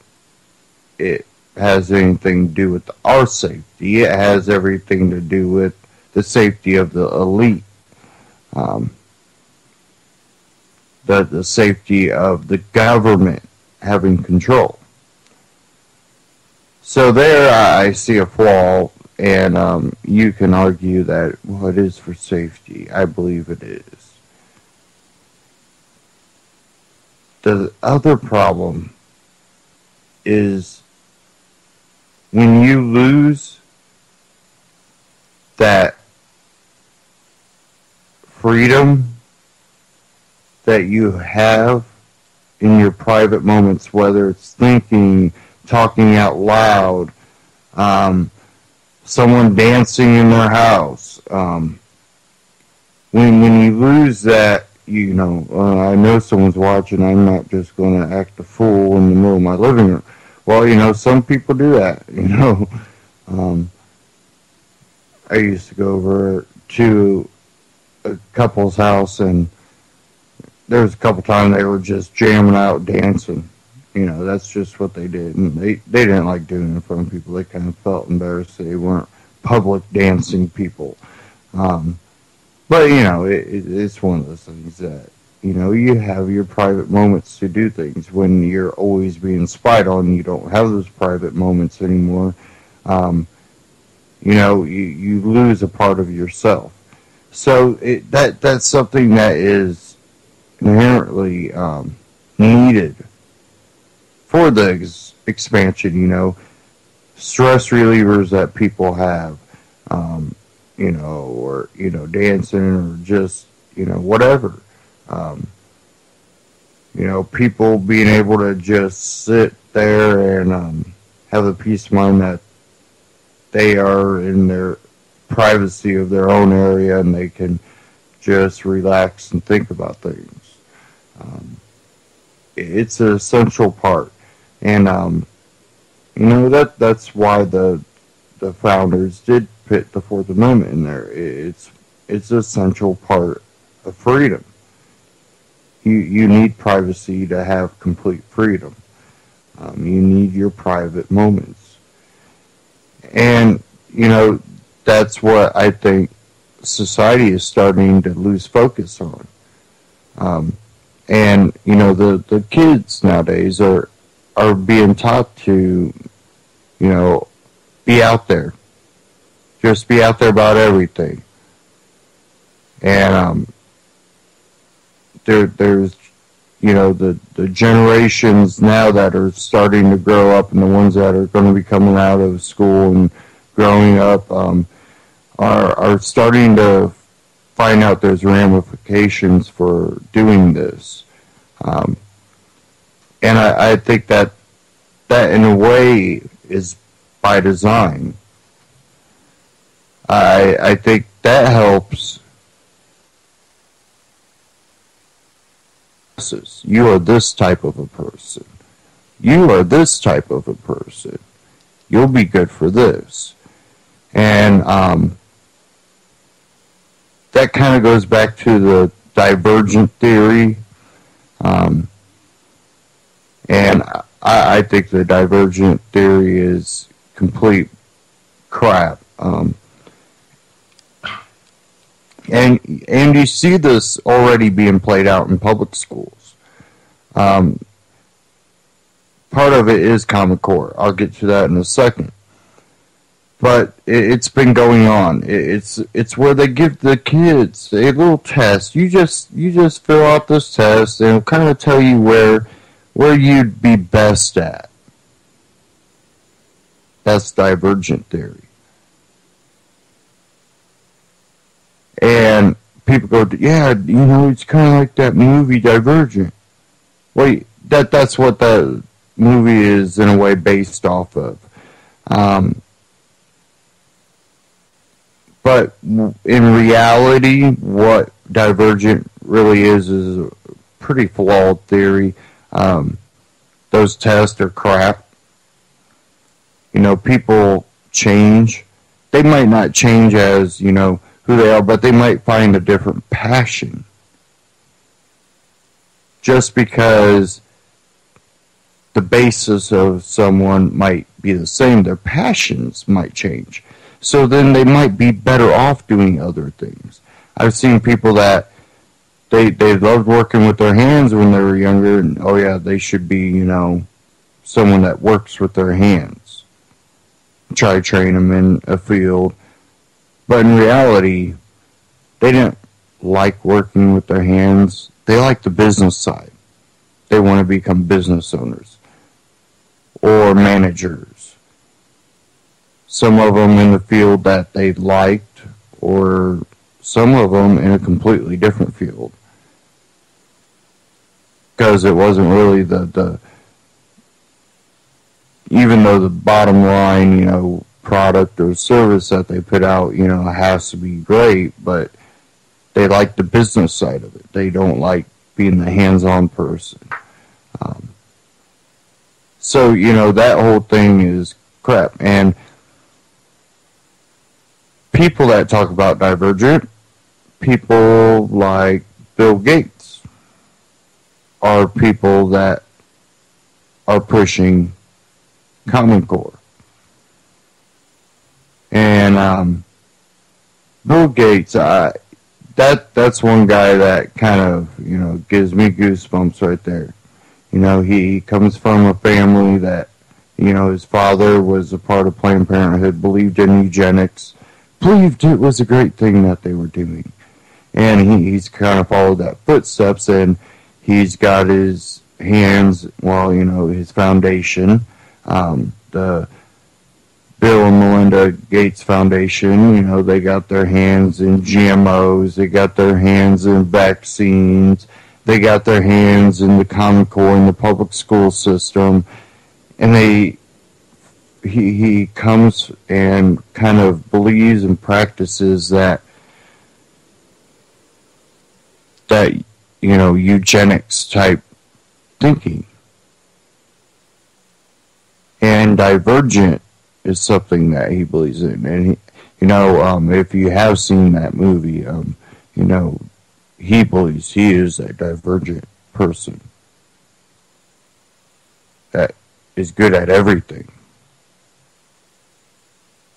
it has anything to do with our safety. It has everything to do with the safety of the elite. The safety of the government having control. So there I see a flaw, and you can argue that, well, it is for safety. I believe it is. The other problem is when you lose that freedom that you have in your private moments, whether it's thinking, talking out loud, someone dancing in their house. When you lose that, I know someone's watching, I'm not just going to act a fool in the middle of my living room. Well, some people do that, I used to go over to a couple's house, and there was a couple times they were just jamming out, dancing. That's just what they did. And they didn't like doing it in front of people. They kind of felt embarrassed that they weren't public dancing people. But, it's one of those things that, you have your private moments to do things. When you're always being spied on, you don't have those private moments anymore. You lose a part of yourself. So that's something that is inherently needed for the expansion. Stress relievers that people have, or dancing or just whatever. People being able to just sit there and have the peace of mind that they are in their privacy of their own area and they can just relax and think about things. It's an essential part, and that's why the founders did put the Fourth Amendment in there. It's an essential part of freedom. You need privacy to have complete freedom. You need your private moments. And, that's what I think society is starting to lose focus on. The kids nowadays are being taught to, be out there. Just be out there about everything. And there's the generations now that are starting to grow up and the ones that are going to be coming out of school and growing up are starting to find out there's ramifications for doing this. And I think that in a way is by design. I think that helps. You are this type of a person. You are this type of a person. You'll be good for this. And that kind of goes back to the divergent theory. And I think the divergent theory is complete crap. And you see this already being played out in public schools. Part of it is Common Core. I'll get to that in a second. But it's been going on. It's where they give the kids a little test. You just fill out this test and it'll kind of tell you where you'd be best at. That's divergent theory. And people go, yeah, it's kind of like that movie Divergent. Wait, that's what that movie is in a way based off of. But in reality, what Divergent really is a pretty flawed theory. Those tests are crap. People change. They might not change as, who they are, but they might find a different passion. Just because the basis of someone might be the same, their passions might change. So then they might be better off doing other things. I've seen people that they loved working with their hands when they were younger, and oh yeah, they should be, someone that works with their hands. Try to train them in a field. But in reality, they didn't like working with their hands. They like the business side. They want to become business owners or managers. Some of them in the field that they liked, or some of them in a completely different field. Because it wasn't really even though the bottom line, product or service that they put out, has to be great, but they like the business side of it. They don't like being the hands-on person. So, that whole thing is crap. And people that talk about Divergent, people like Bill Gates, are people that are pushing Common Core. And Bill Gates, that's one guy that kind of, gives me goosebumps right there. He comes from a family that, his father was a part of Planned Parenthood, believed in eugenics, believed it was a great thing that they were doing. And he's kind of followed that footsteps, and he's got his hands, his foundation, the Bill and Melinda Gates Foundation, they got their hands in GMOs, they got their hands in vaccines, they got their hands in the Common Core in the public school system, and he comes and kind of believes and practices that eugenics type thinking. And Divergent is something that he believes in. And if you have seen that movie, he believes he is a divergent person that is good at everything.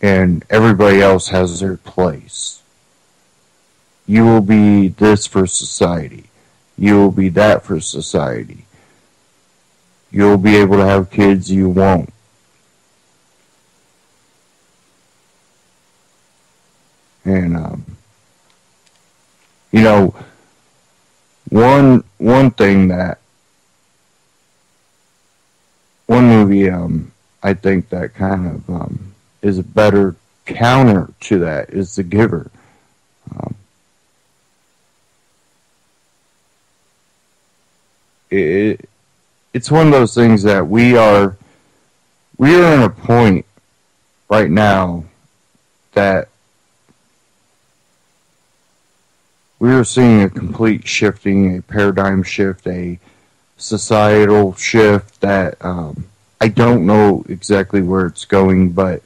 And everybody else has their place. You will be this for society. You will be that for society. You'll be able to have kids, you won't. And, one thing that, one movie, I think that kind of, is a better counter to that is The Giver. It's one of those things that we are in a point right now that we are seeing a complete shifting, a paradigm shift, a societal shift that I don't know exactly where it's going, but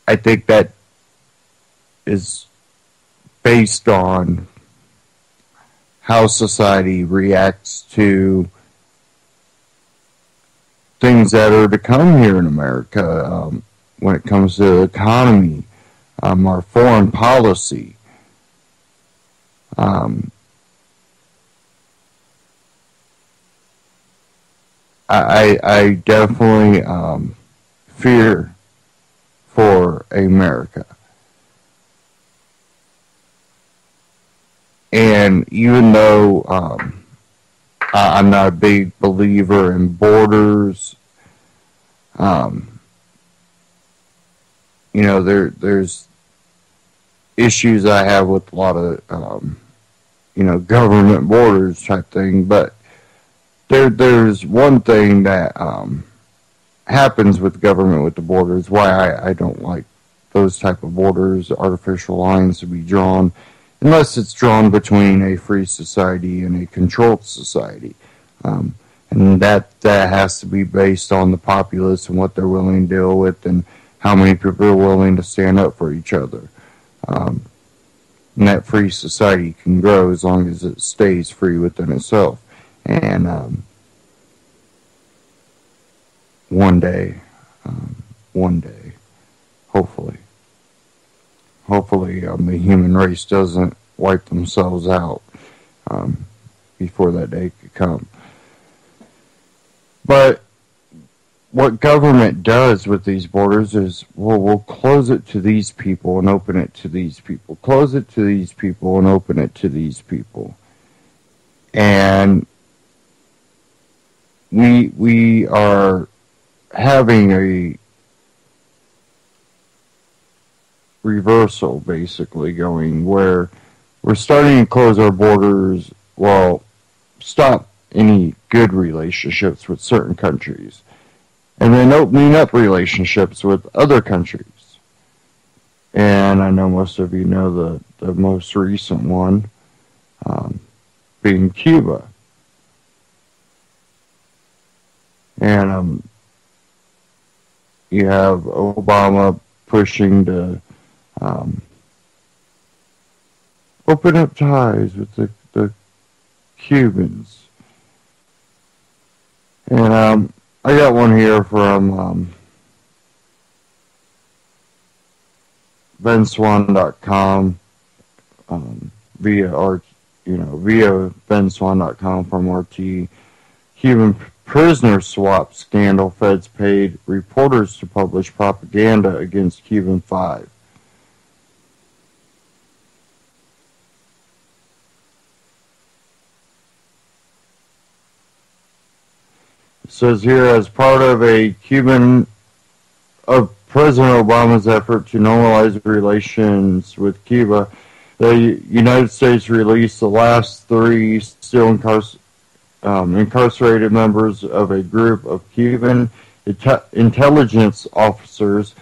I think that is based on how society reacts to things that are to come here in America when it comes to the economy, our foreign policy. I definitely fear for America. And even though I'm not a big believer in borders, there's issues I have with a lot of, government borders type thing, but there's one thing that happens with government with the borders, why I don't like those type of borders, artificial lines to be drawn, unless it's drawn between a free society and a controlled society. And that has to be based on the populace and what they're willing to deal with and how many people are willing to stand up for each other. And that free society can grow as long as it stays free within itself. And one day, hopefully, the human race doesn't wipe themselves out before that day could come. But what government does with these borders is, well, we'll close it to these people and open it to these people. Close it to these people and open it to these people. And we are having a reversal basically going where we're starting to close our borders, stop any good relationships with certain countries, and then opening up relationships with other countries. And I know most of you know the most recent one being Cuba. And you have Obama pushing to open up ties with the Cubans. And I got one here from benswan.com via via benswan.com from RT. Cuban prisoner swap scandal, feds paid reporters to publish propaganda against Cuban 5. It says here, as part of President Obama's effort to normalize relations with Cuba, the United States released the last 3 still incarcerated members of a group of Cuban intelligence officers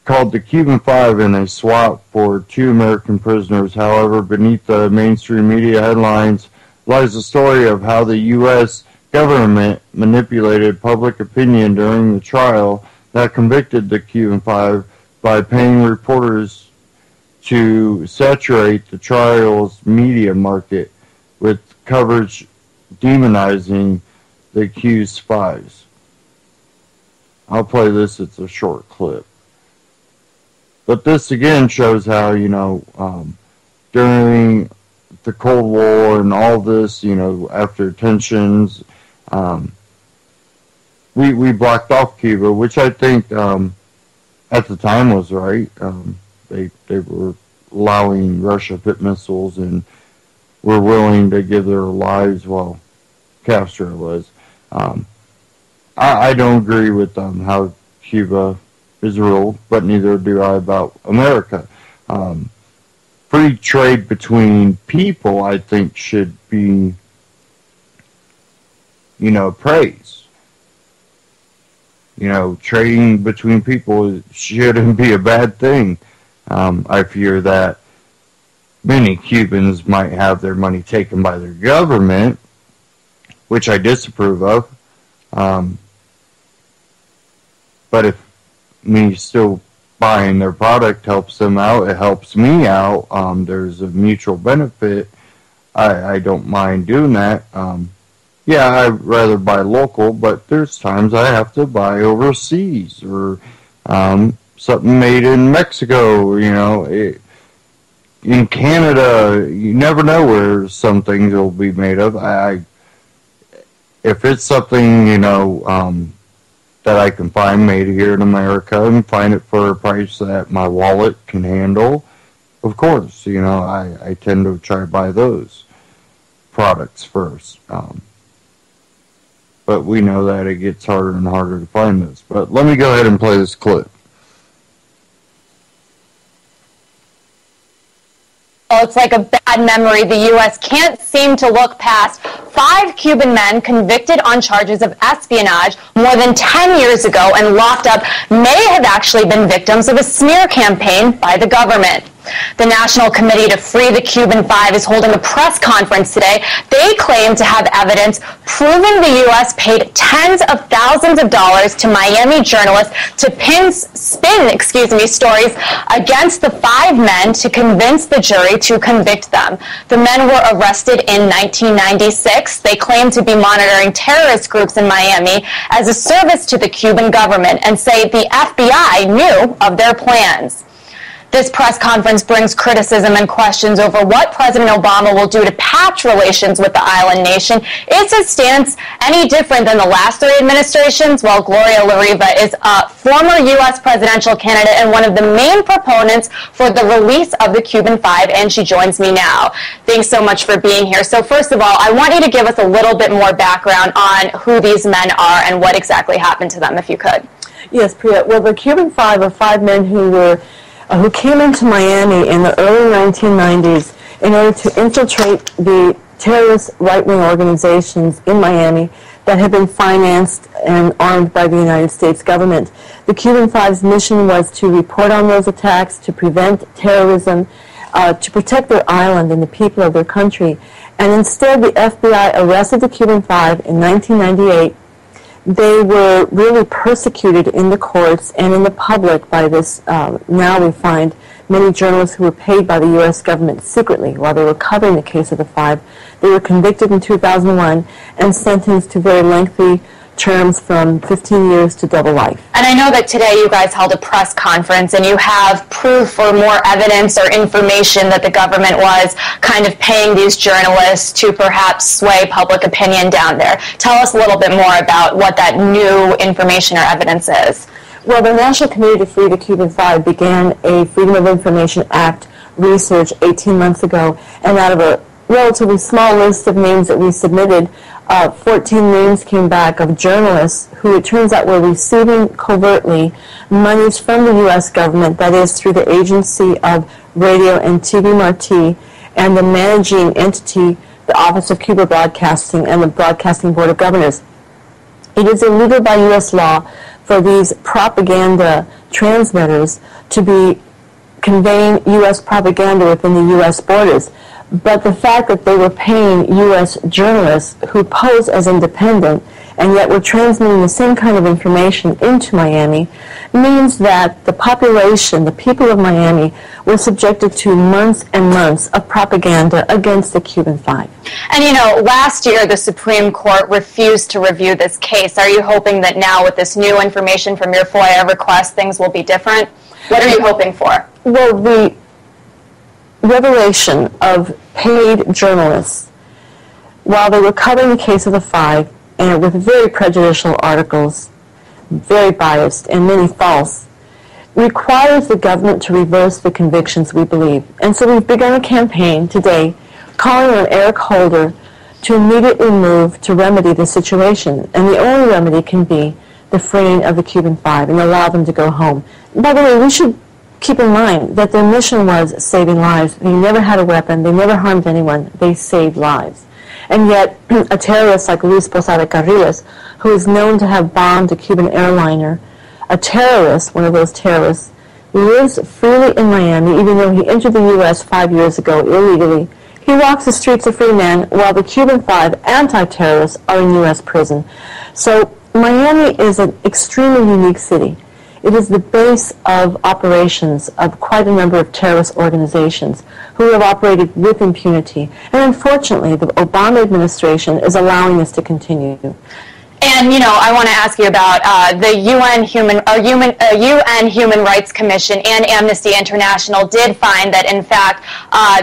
called the Cuban 5 in a swap for 2 American prisoners. However, beneath the mainstream media headlines lies the story of how the U.S. government manipulated public opinion during the trial that convicted the Cuban 5 by paying reporters to saturate the trial's media market with coverage demonizing the accused spies. I'll play this, it's a short clip. But this again shows how, during the Cold War and all this, after tensions, we blocked off Cuba, which I think at the time was right. They were allowing Russia to hit missiles and were willing to give their lives, well, Castro was. I don't agree with how Cuba is ruled, but neither do I about America. Free trade between people, I think, should be, praised. Trading between people shouldn't be a bad thing. I fear that many Cubans might have their money taken by their government, which I disapprove of. But if me still buying their product helps them out, it helps me out, there's a mutual benefit, I don't mind doing that. Yeah, I'd rather buy local, but there's times I have to buy overseas or something made in Mexico, in Canada. You never know where some things will be made of. If it's something, that I can find made here in America and find it for a price that my wallet can handle, of course, I tend to try to buy those products first. But we know that it gets harder and harder to find this. But let me go ahead and play this clip. Oh, it's like a bad memory. The U.S. can't seem to look past 5 Cuban men convicted on charges of espionage more than 10 years ago and locked up may have actually been victims of a smear campaign by the government. The National Committee to Free the Cuban 5 is holding a press conference today. They claim to have evidence proving the U.S. paid tens of thousands of dollars to Miami journalists to spin stories against the 5 men to convince the jury to convict them. The men were arrested in 1996. They claim to be monitoring terrorist groups in Miami as a service to the Cuban government and say the FBI knew of their plans. This press conference brings criticism and questions over what President Obama will do to patch relations with the island nation. Is his stance any different than the last 3 administrations? Well, Gloria La Riva is a former U.S. presidential candidate and one of the main proponents for the release of the Cuban 5, and she joins me now. Thanks so much for being here. So first of all, I want you to give us a little bit more background on who these men are and what exactly happened to them, if you could. Yes, Priya. Well, the Cuban 5 are 5 men who came into Miami in the early 1990s in order to infiltrate the terrorist right-wing organizations in Miami that had been financed and armed by the United States government. The Cuban 5's mission was to report on those attacks, to prevent terrorism, to protect their island and the people of their country. And instead, the FBI arrested the Cuban 5 in 1998. They were really persecuted in the courts and in the public by this. Now we find many journalists who were paid by the U.S. government secretly while they were covering the case of the 5. They were convicted in 2001 and sentenced to very lengthy terms from 15 years to double life. And I know that today you guys held a press conference and you have proof or more evidence or information that the government was kind of paying these journalists to perhaps sway public opinion down there. Tell us a little bit more about what that new information or evidence is. Well, the National Committee to Free the Cuban Five began a Freedom of Information Act research 18 months ago, and out of a relatively small list of names that we submitted, 14 names came back of journalists who it turns out were receiving covertly monies from the U.S. government, that is through the Agency of Radio and TV Marti, and the managing entity, the Office of Cuba Broadcasting and the Broadcasting Board of Governors. It is illegal by U.S. law for these propaganda transmitters to be conveying U.S. propaganda within the U.S. borders. But the fact that they were paying U.S. journalists who pose as independent and yet were transmitting the same kind of information into Miami means that the population, the people of Miami, were subjected to months and months of propaganda against the Cuban Five. And you know, last year the Supreme Court refused to review this case. Are you hoping that now with this new information from your FOIA request things will be different? What are you hoping for? Well, the revelation of paid journalists, while they were covering the case of the Five, and with very prejudicial articles, very biased, and many false, requires the government to reverse the convictions, we believe. And so we've begun a campaign today calling on Eric Holder to immediately move to remedy the situation. And the only remedy can be the freeing of the Cuban Five and allow them to go home. By the way, we should keep in mind that their mission was saving lives. They never had a weapon. They never harmed anyone. They saved lives. And yet, a terrorist like Luis Posada Carriles, who is known to have bombed a Cuban airliner, a terrorist, one of those terrorists, lives freely in Miami, even though he entered the U.S. 5 years ago illegally. He walks the streets a free man, while the Cuban Five anti-terrorists are in U.S. prison. So Miami is an extremely unique city. It is the base of operations of quite a number of terrorist organizations who have operated with impunity. And unfortunately, the Obama administration is allowing this to continue. And, you know, I want to ask you about the UN Human Rights Commission and Amnesty International did find that, in fact,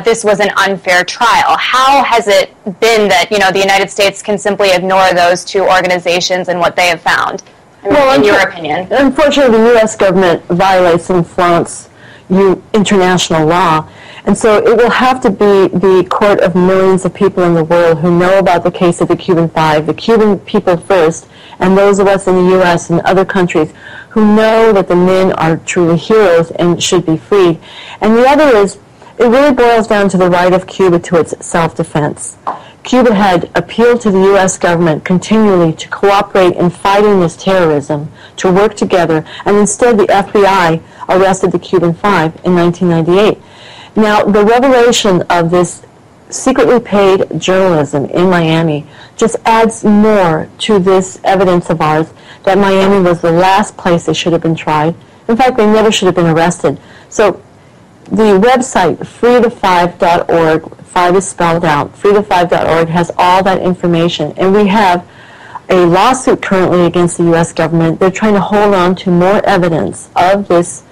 this was an unfair trial. How has it been that, you know, the United States can simply ignore those two organizations and what they have found? Well, in your opinion? Unfortunately, the U.S. government violates and flaunts international law. And so it will have to be the court of millions of people in the world who know about the case of the Cuban Five, the Cuban people first, and those of us in the U.S. and other countries who know that the men are truly heroes and should be freed. And the other is, it really boils down to the right of Cuba to its self-defense. Cuba had appealed to the U.S. government continually to cooperate in fighting this terrorism, to work together, and instead the FBI arrested the Cuban Five in 1998. Now, the revelation of this secretly paid journalism in Miami just adds more to this evidence of ours that Miami was the last place they should have been tried. In fact, they never should have been arrested. So the website, freethefive.org, Five is spelled out, freethefive.org has all that information. And we have a lawsuit currently against the U.S. government. They're trying to hold on to more evidence of this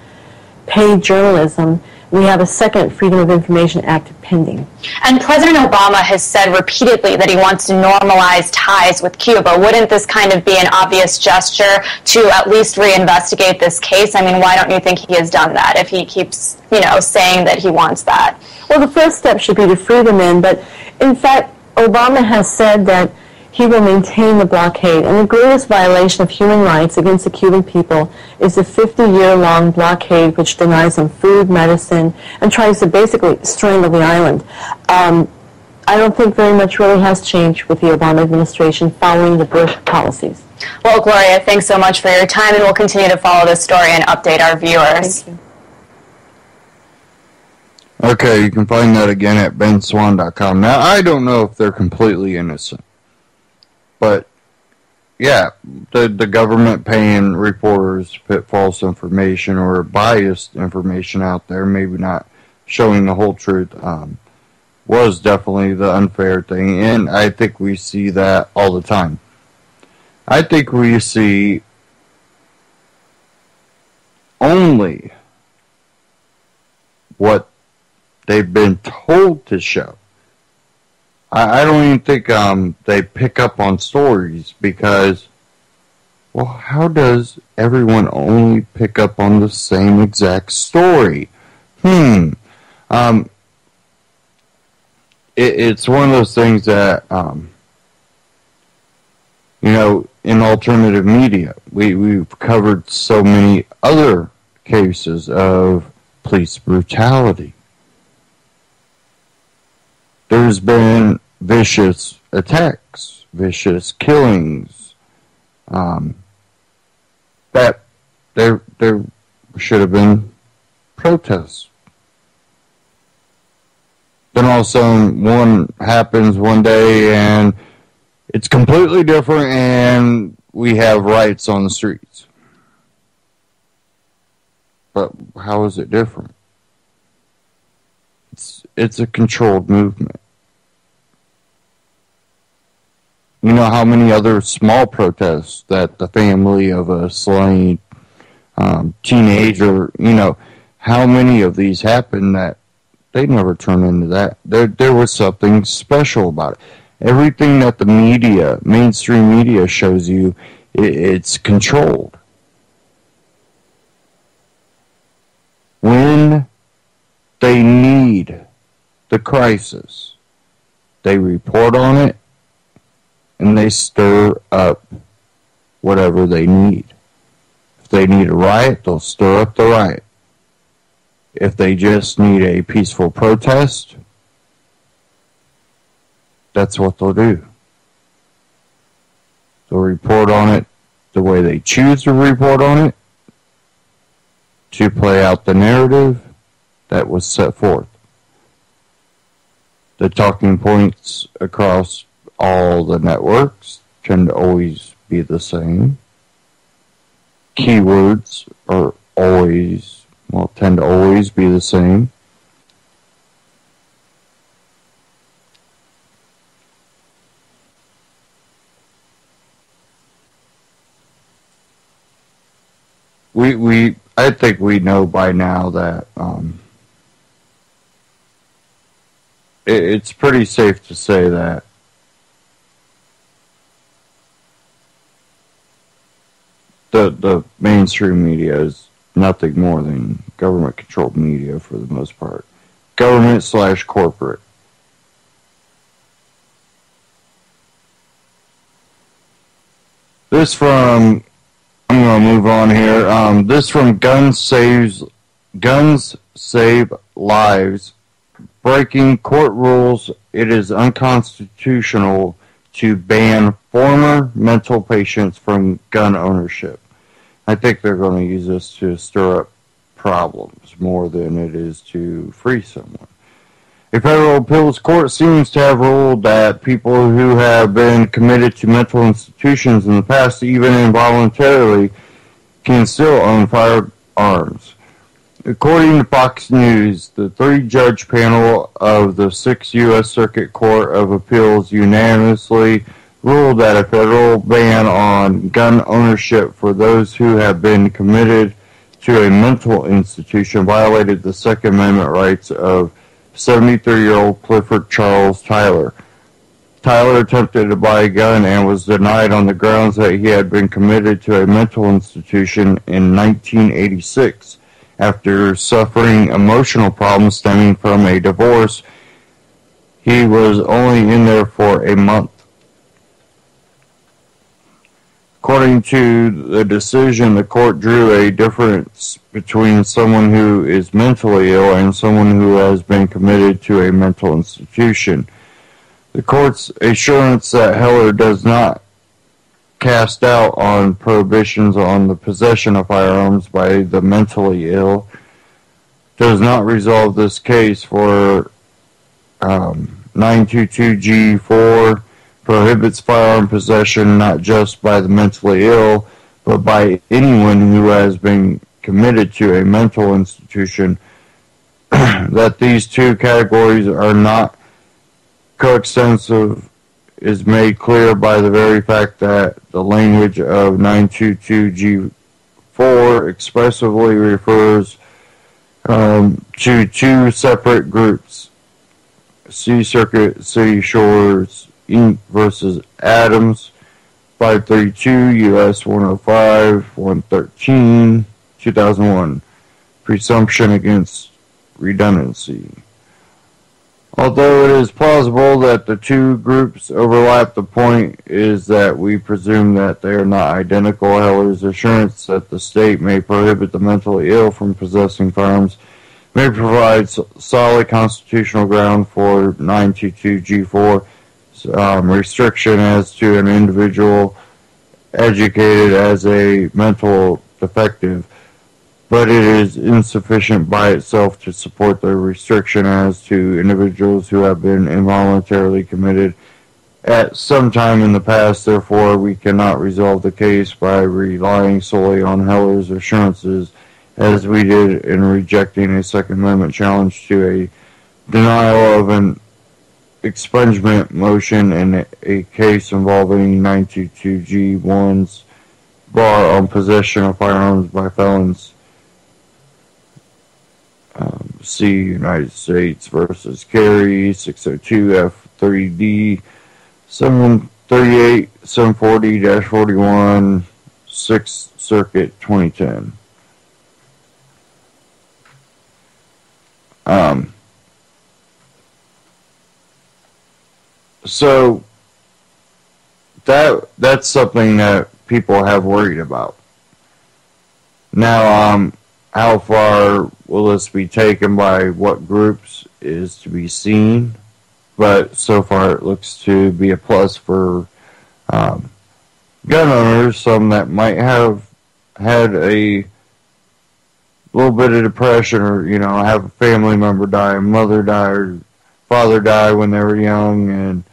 paid journalism. We have a second Freedom of Information Act pending. And President Obama has said repeatedly that he wants to normalize ties with Cuba. Wouldn't this kind of be an obvious gesture to at least reinvestigate this case? I mean, why don't you think he has done that if he keeps, you know, saying that he wants that? Well, the first step should be to free the men, but in fact, Obama has said that he will maintain the blockade. And the greatest violation of human rights against the Cuban people is the 50-year-long blockade which denies them food, medicine, and tries to basically strangle the island. I don't think very much really has changed with the Obama administration following the Bush policies. Well, Gloria, thanks so much for your time, and we'll continue to follow this story and update our viewers. Thank you. Okay, you can find that again at benswan.com. Now, I don't know if they're completely innocent. But, yeah, the government paying reporters to put false information or biased information out there, maybe not showing the whole truth, was definitely the unfair thing. And I think we see that all the time. I think we see only what they've been told to show. I don't even think they pick up on stories because, well, how does everyone only pick up on the same exact story? It's one of those things that, in alternative media, we've covered so many other cases of police brutality. There's been vicious attacks, vicious killings. That there should have been protests. Then all of a sudden, one happens one day and it's completely different, and we have riots on the streets. But how is it different? It's a controlled movement. You know how many other small protests that the family of a slain teenager, how many of these happen that they never turn into that? There was something special about it. Everything that the media, mainstream media, shows you, it's controlled. When they need the crisis, they report on it, and they stir up whatever they need. If they need a riot, they'll stir up the riot. If they just need a peaceful protest, that's what they'll do. They'll report on it the way they choose to report on it to play out the narrative that was set forth. The talking points across all the networks tend to always be the same. Keywords tend to always be the same. I think we know by now that it's pretty safe to say that the mainstream media is nothing more than government-controlled media for the most part. Government/corporate. I'm going to move on here. This from Guns Save Lives. Breaking court rules, it is unconstitutional to ban former mental patients from gun ownership. I think they're going to use this to stir up problems more than it is to free someone. A federal appeals court seems to have ruled that people who have been committed to mental institutions in the past, even involuntarily, can still own firearms. According to Fox News, the 3-judge panel of the 6th U.S. Circuit Court of Appeals unanimously ruled that a federal ban on gun ownership for those who have been committed to a mental institution violated the Second Amendment rights of 73-year-old Clifford Charles Tyler. Tyler attempted to buy a gun and was denied on the grounds that he had been committed to a mental institution in 1986 after suffering emotional problems stemming from a divorce. He was only in there for a month. According to the decision, the court drew a difference between someone who is mentally ill and someone who has been committed to a mental institution. The court's assurance that Heller does not cast doubt on prohibitions on the possession of firearms by the mentally ill does not resolve this case for 922G4 prohibits firearm possession not just by the mentally ill, but by anyone who has been committed to a mental institution. That these two categories are not coextensive is made clear by the very fact that the language of 922G4 expressively refers to two separate groups, Sea Circuit City Shores Inc. versus Adams, 532 U.S. 105 113 2001. Presumption against redundancy. Although it is plausible that the two groups overlap, the point is that we presume that they are not identical. Heller's assurance that the state may prohibit the mentally ill from possessing firearms may provide solid constitutional ground for 922G4 restriction as to an individual educated as a mental defective, but it is insufficient by itself to support the restriction as to individuals who have been involuntarily committed at some time in the past. Therefore, we cannot resolve the case by relying solely on Heller's assurances, as we did in rejecting a Second Amendment challenge to a denial of an expungement motion in a case involving 922G1's bar on possession of firearms by felons. See United States versus Kerry, 602 F3D 738 740-41 6th Circuit 2010. So that's something that people have worried about. Now, how far will this be taken by what groups is to be seen, but so far it looks to be a plus for gun owners, some that might have had a little bit of depression, or have a family member die, a mother die, or father die when they were young, and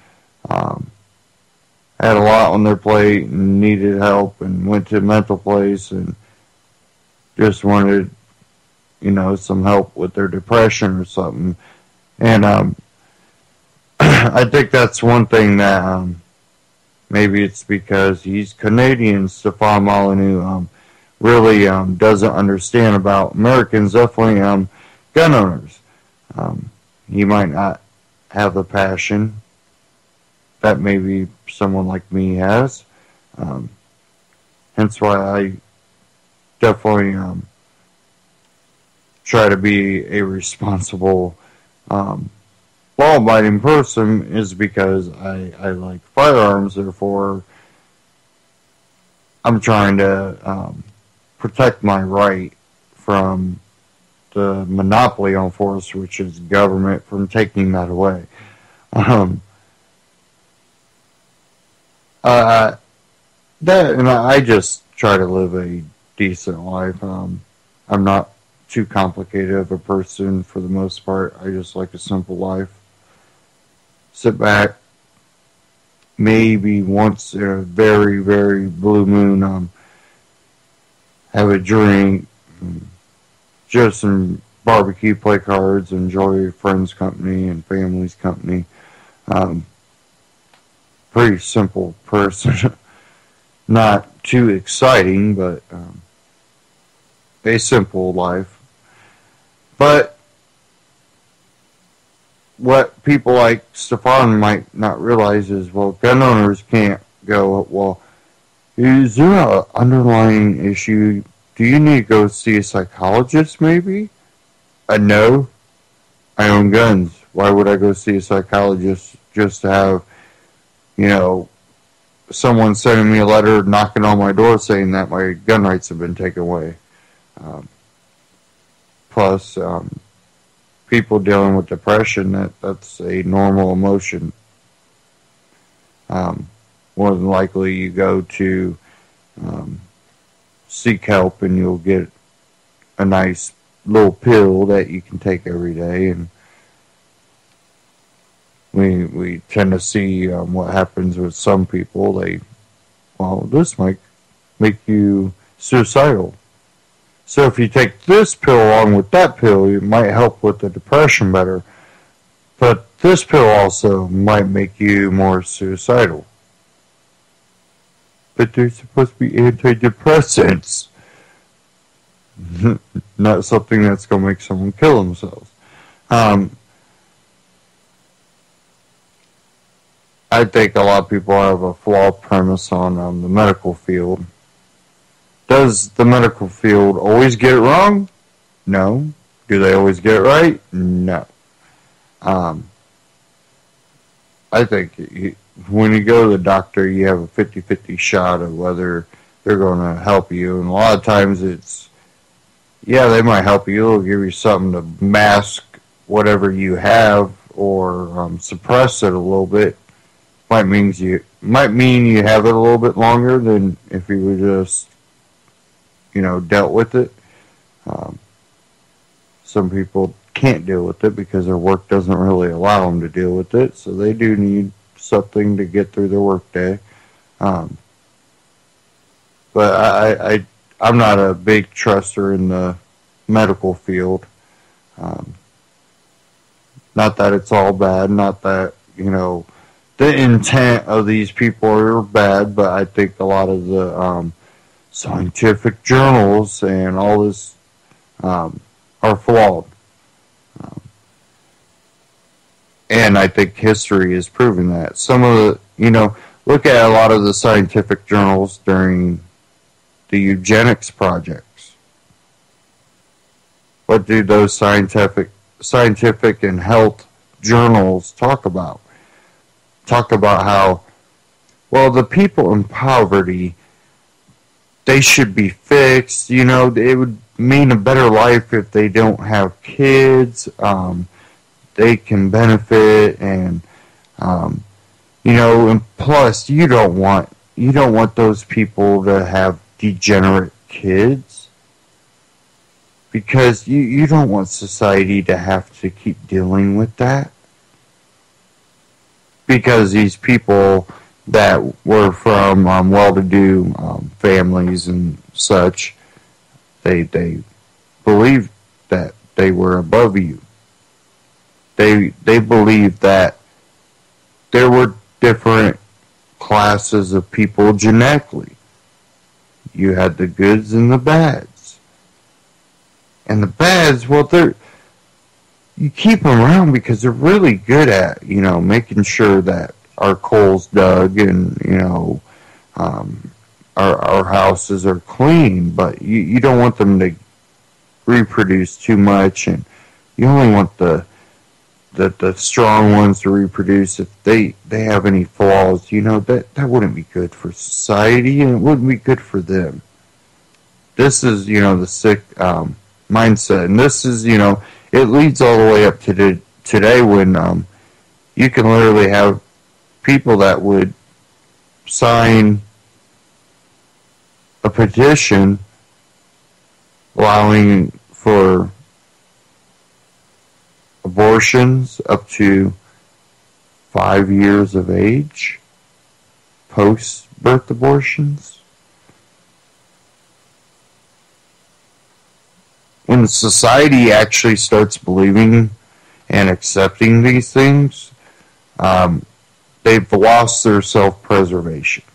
had a lot on their plate and needed help and went to a mental place and just wanted, some help with their depression or something. And I think that's one thing that maybe it's because he's Canadian, Stefan Molyneux really doesn't understand about Americans, definitely gun owners. He might not have the passion that maybe someone like me has. Hence why I definitely try to be a responsible, law-abiding person, is because I like firearms. Therefore, I'm trying to protect my right from the monopoly on force, which is government, from taking that away. And I just try to live a decent life. I'm not too complicated of a person for the most part. I just like a simple life. Sit back, maybe once in a very, very blue moon, have a drink, just some barbecue, play cards, enjoy friends' company and family's company. Pretty simple person. Not too exciting, but a simple life. But what people like Stefan might not realize is, well, gun owners can't go, well, is there an underlying issue? Do you need to go see a psychologist, maybe? No. I own guns. Why would I go see a psychologist just to have, someone sending me a letter knocking on my door saying that my gun rights have been taken away? Plus, people dealing with depression, that's a normal emotion. More than likely you go to seek help and you'll get a nice little pill that you can take every day, and we tend to see what happens with some people. This might make you suicidal. So if you take this pill along with that pill, it might help with the depression better. But This pill also might make you more suicidal. But they're supposed to be antidepressants. Not something that's going to make someone kill themselves. I think a lot of people have a flawed premise on the medical field. Does the medical field always get it wrong? No. Do they always get it right? No. I think when you go to the doctor, you have a 50-50 shot of whether they're going to help you. And a lot of times it's, yeah, they might help you. They'll give you something to mask whatever you have or suppress it a little bit. Might mean you have it a little bit longer than if you would just, dealt with it. Some people can't deal with it because their work doesn't really allow them to deal with it, so they do need something to get through their work day. But I'm not a big truster in the medical field. Not that it's all bad, not that, the intent of these people are bad, but I think a lot of the scientific journals and all this are flawed. And I think history has proven that. Some of the, look at a lot of the scientific journals during the eugenics projects. What do those scientific and health journals talk about? Talk about how, well, the people in poverty, they should be fixed. It would mean a better life if they don't have kids. They can benefit, and and plus you don't want those people to have degenerate kids, because you don't want society to have to keep dealing with that, because these people that were from well-to-do families and such, they believed that they were above you. They believed that there were different classes of people genetically. You had the goods and the bads. And the bads, well, you keep them around because they're really good at, making sure that our coal's dug and, our houses are clean, but you don't want them to reproduce too much, and you only want the strong ones to reproduce. If they have any flaws, that wouldn't be good for society, and it wouldn't be good for them. This is, the sick mindset, and this is, it leads all the way up to today when you can literally have people that would sign a petition allowing for abortions up to 5 years of age, post-birth abortions. When society actually starts believing and accepting these things, they've lost their self-preservation.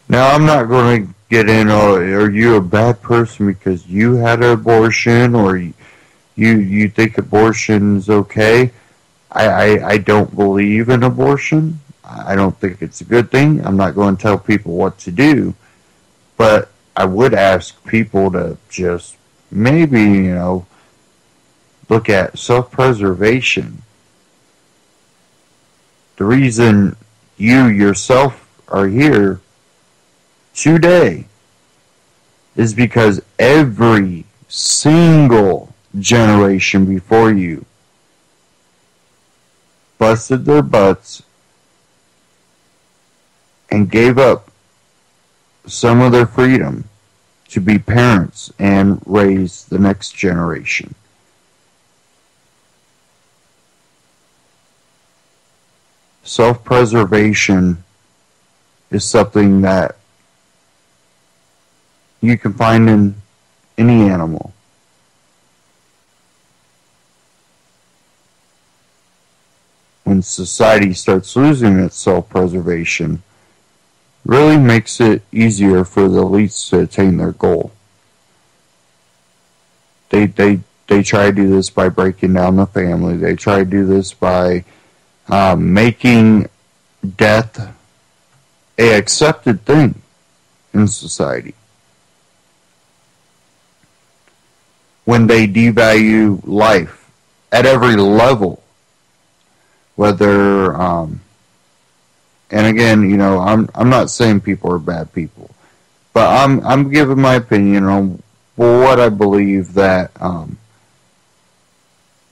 Now, I'm not going to get in, are you a bad person because you had an abortion, or you think abortion's okay? I don't believe in abortion. I don't think it's a good thing. I'm not going to tell people what to do. But I would ask people to just maybe, look at self-preservation. The reason you yourself are here today is because every single generation before you busted their butts and gave up some of their freedom to be parents and raise the next generation. Self-preservation is something that you can find in any animal. when society starts losing its self-preservation, really makes it easier for the elites to attain their goal. They try to do this by breaking down the family. They try to do this by making death a accepted thing in society. When they devalue life at every level, whether and again, you know, I'm not saying people are bad people, but I'm giving my opinion on what I believe that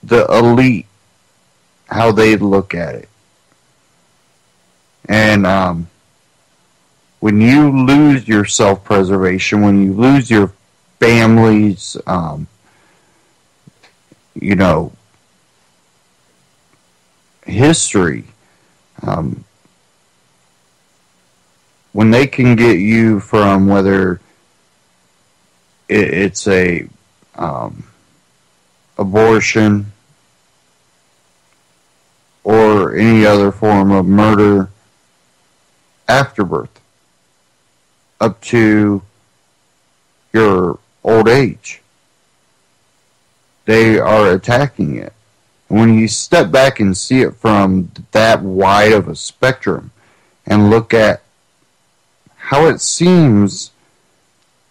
the elite, how they look at it. And when you lose your self-preservation, when you lose your family's, you know, history, when they can get you from whether it's a abortion or any other form of murder after birth up to your old age, they are attacking it. And when you step back and see it from that wide of a spectrum and look at how it seems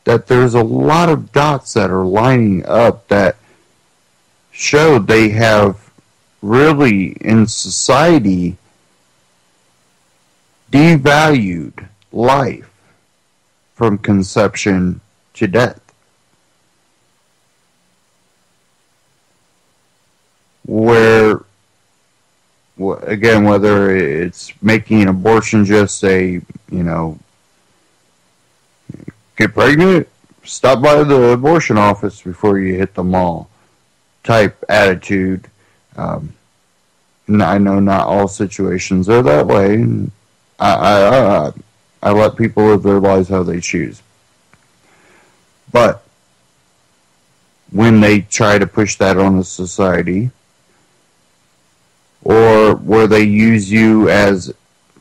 that there's a lot of dots that are lining up that show they have really in society devalued life from conception to death. Where, again, whether it's making abortion just a, you know, get pregnant, stop by the abortion office before you hit the mall type attitude. And I know not all situations are that way. And I let people live their lives how they choose. But when they try to push that on the society, or where they use you as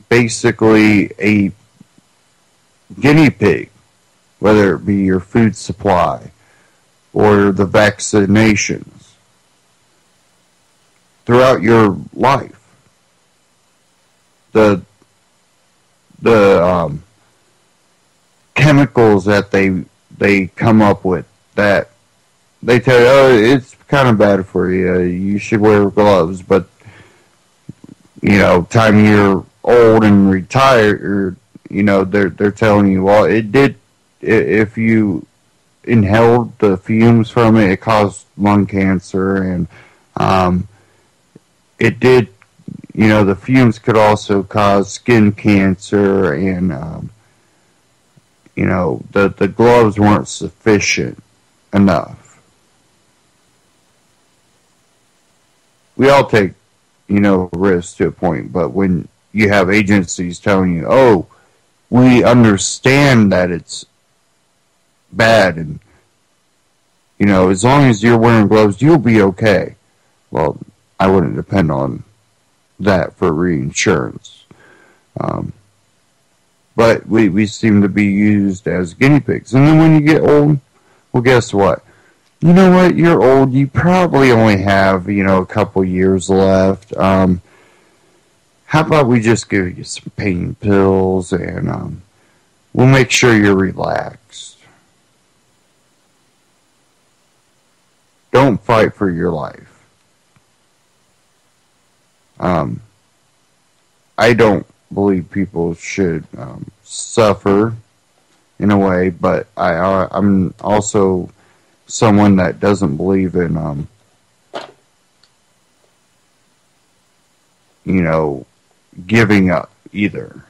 basically a guinea pig, whether it be your food supply or the vaccinations throughout your life, the chemicals that they come up with that they tell you, oh, it's kind of bad for you, you should wear gloves, but you know, time you're old and retired, you know, they're telling you, well, it did, if you inhaled the fumes from it, it caused lung cancer, and it did, you know, the fumes could also cause skin cancer, and you know, the gloves weren't sufficient enough. We all take, you know, risks to a point, but when you have agencies telling you, oh, we understand that it's bad, and, you know, as long as you're wearing gloves, you'll be okay. Well, I wouldn't depend on that for reinsurance. But we seem to be used as guinea pigs. And then when you get old, well, guess what? You know what? You're old. You probably only have, you know, a couple years left. How about we just give you some pain pills, and we'll make sure you're relaxed. Don't fight for your life. I don't believe people should suffer in a way, but I'm also someone that doesn't believe in you know, giving up either.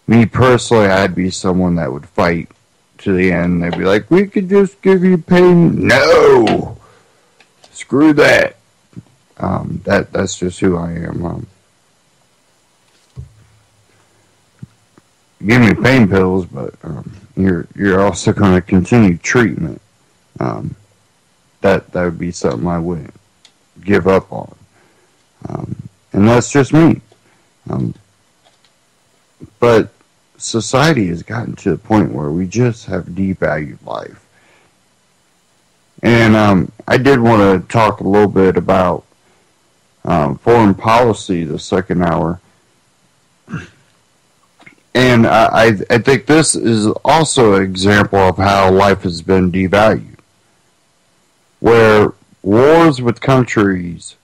Me personally, I'd be someone that would fight to the end. They'd be like, we could just give you pain. No! Screw that. That's just who I am. Give me pain pills, but you're also going to continue treatment. That would be something I wouldn't give up on. And that's just me. But society has gotten to the point where we just have devalued life. And I did want to talk a little bit about foreign policy the second hour. And I think this is also an example of how life has been devalued. Where wars with countries,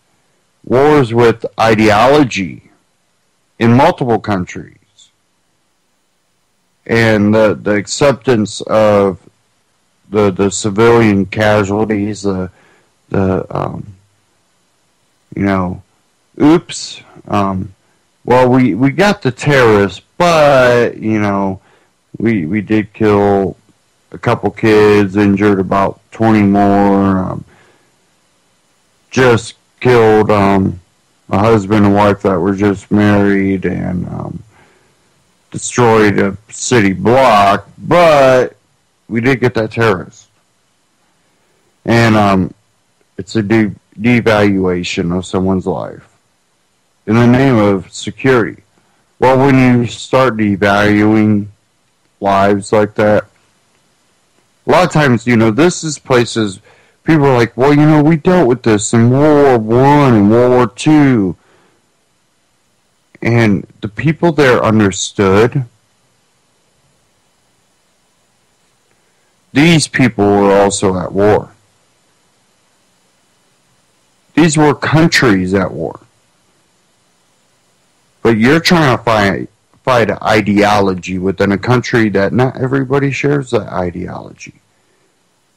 wars with ideology in multiple countries, and the acceptance of the civilian casualties, oops, well, we got the terrorists, but, we did kill a couple kids, injured about 20 more, just killed a husband and wife that were just married, and destroyed a city block, but we did get that terrorist. And it's a devaluation of someone's life in the name of security. Well, when you start devaluing lives like that, a lot of times, this is places people are like, well, we dealt with this in World War I and World War II. And the people there understood. These people were also at war. These were countries at war. But you're trying to fight an ideology within a country that not everybody shares that ideology.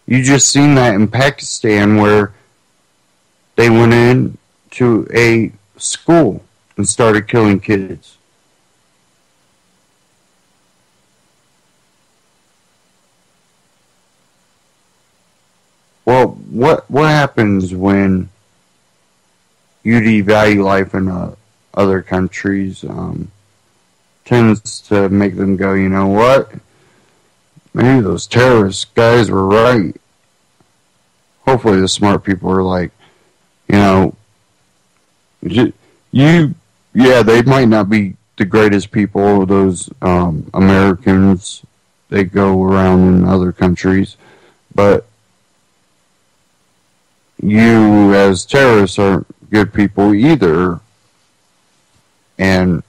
You just seen that in Pakistan where they went in to a school and started killing kids. Well, what happens when you devalue life in other countries? Tends to make them go, you know what? Maybe those terrorist guys were right. Hopefully the smart people are like, they might not be the greatest people, those Americans, they go around in other countries, but you as terrorists aren't good people either. And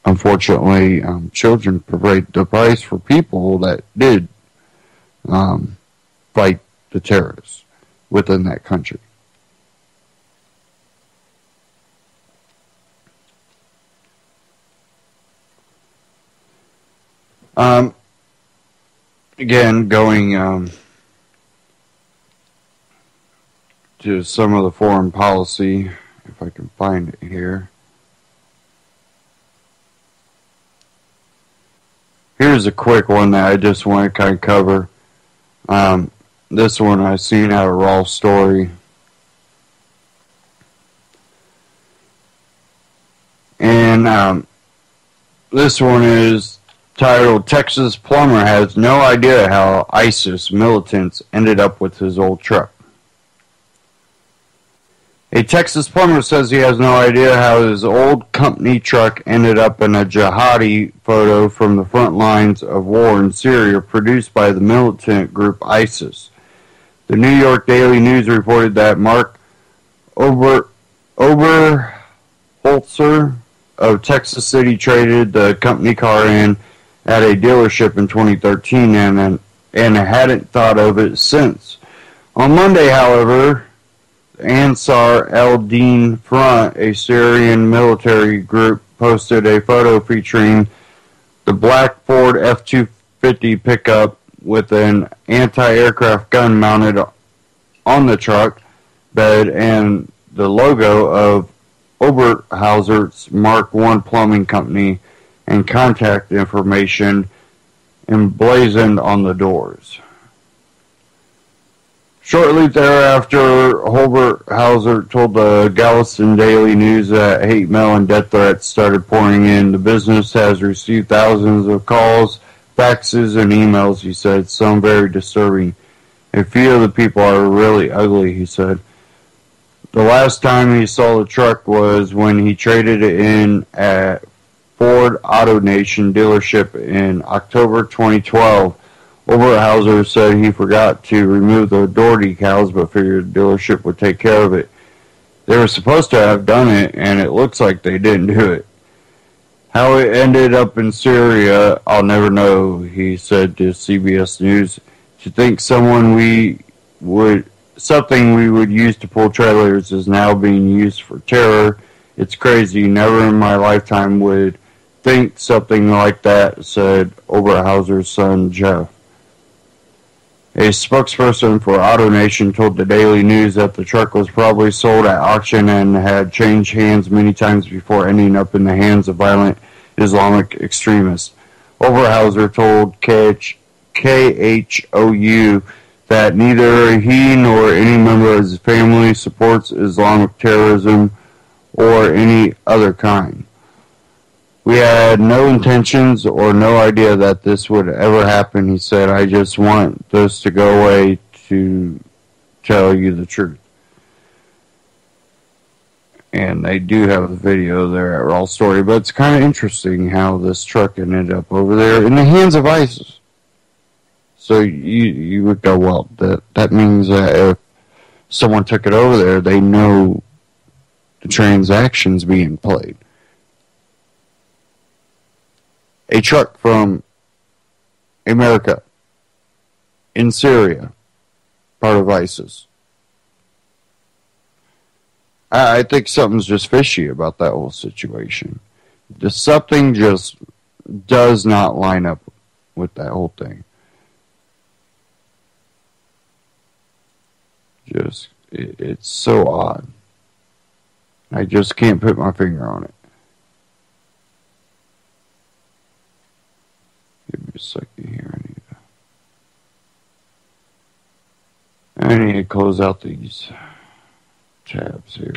unfortunately, children paid the price for people that did fight the terrorists within that country. Again, going to some of the foreign policy, if I can find it here. Here's a quick one that I just want to kind of cover. This one I've seen out of Raw Story. And this one is titled, Texas Plumber Has No Idea How ISIS Militants Ended Up with His Old Truck. A Texas plumber says he has no idea how his old company truck ended up in a jihadi photo from the front lines of war in Syria produced by the militant group ISIS. The New York Daily News reported that Mark Oberholzer of Texas City traded the company car in at a dealership in 2013 and hadn't thought of it since. On Monday, however, Ansar el-Din Front, a Syrian military group, posted a photo featuring the black Ford F-250 pickup with an anti-aircraft gun mounted on the truck bed and the logo of Oberholzer's Mark I Plumbing Company and contact information emblazoned on the doors. Shortly thereafter, Oberholzer told the Galveston Daily News that hate mail and death threats started pouring in. The business has received thousands of calls, faxes, and emails, he said, some very disturbing. A few of the people are really ugly, he said. The last time he saw the truck was when he traded it in at Ford Auto Nation dealership in October 2012. Oberhauser said he forgot to remove the door decals, but figured the dealership would take care of it. They were supposed to have done it, and it looks like they didn't do it. How it ended up in Syria, I'll never know, he said to CBS News. To think something we would use to pull trailers is now being used for terror. It's crazy. Never in my lifetime would think something like that, said Oberhauser's son, Jeff. A spokesperson for AutoNation told the Daily News that the truck was probably sold at auction and had changed hands many times before ending up in the hands of violent Islamic extremists. Oberhauser told KHOU that neither he nor any member of his family supports Islamic terrorism or any other kind. We had no intentions or no idea that this would ever happen, he said. I just want this to go away, to tell you the truth. And they do have the video there at Raw Story, but it's kind of interesting how this truck ended up over there in the hands of ISIS. So you would go, well, that means that if someone took it over there, they know the transactions being played. A truck from America in Syria, part of ISIS. I think something's just fishy about that whole situation. Something just does not line up with that whole thing. It's so odd. I just can't put my finger on it. Give me a second here. I need to close out these tabs here.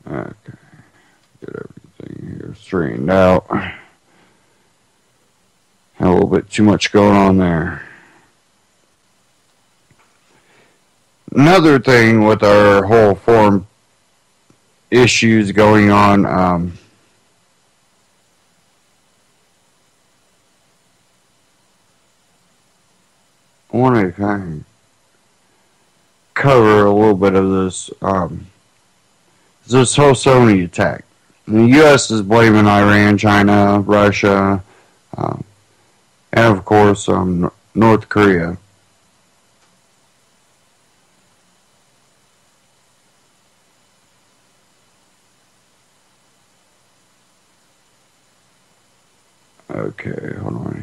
Okay. Get everything here straightened out. Had a little bit too much going on there. Another thing with our whole foreign issues going on, I want to kind of cover a little bit of this this whole Sony attack. The U.S. is blaming Iran, China, Russia, and of course North Korea. Okay, hold on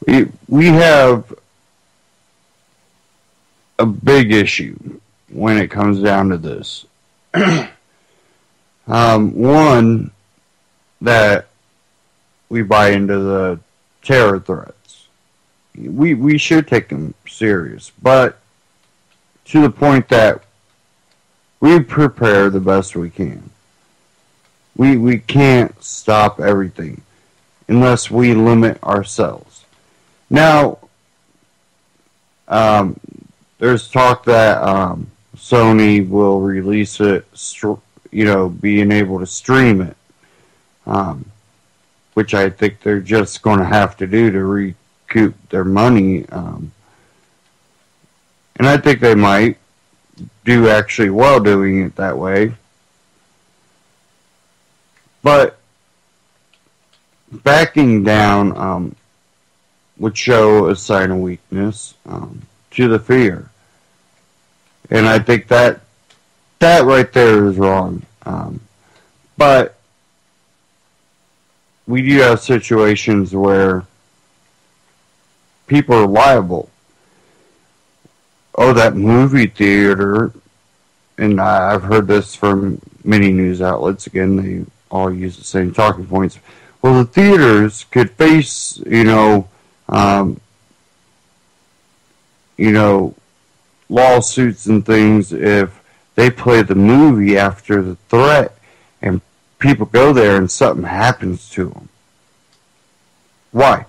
here. We have a big issue when it comes down to this. One, that we buy into the terror threats. We should take them serious, but to the point that we prepare the best we can. We can't stop everything unless we limit ourselves. Now, there's talk that Sony will release it, being able to stream it, which I think they're just going to have to do to recoup their money. And I think they might do actually well doing it that way. But backing down would show a sign of weakness to the fear. And I think that right there is wrong. But we do have situations where people are liable. Oh, that movie theater, and I've heard this from many news outlets. Again, they all use the same talking points. Well, the theaters could face, lawsuits and things if they play the movie after the threat and people go there and something happens to them. Why?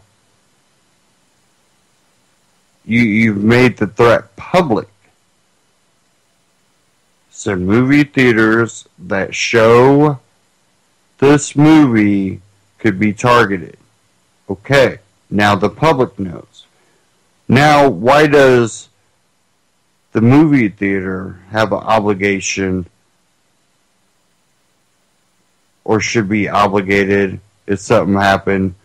You've made the threat public. So movie theaters that show this movie could be targeted. Okay, now the public knows. Now, why does the movie theater have an obligation or should be obligated if something happened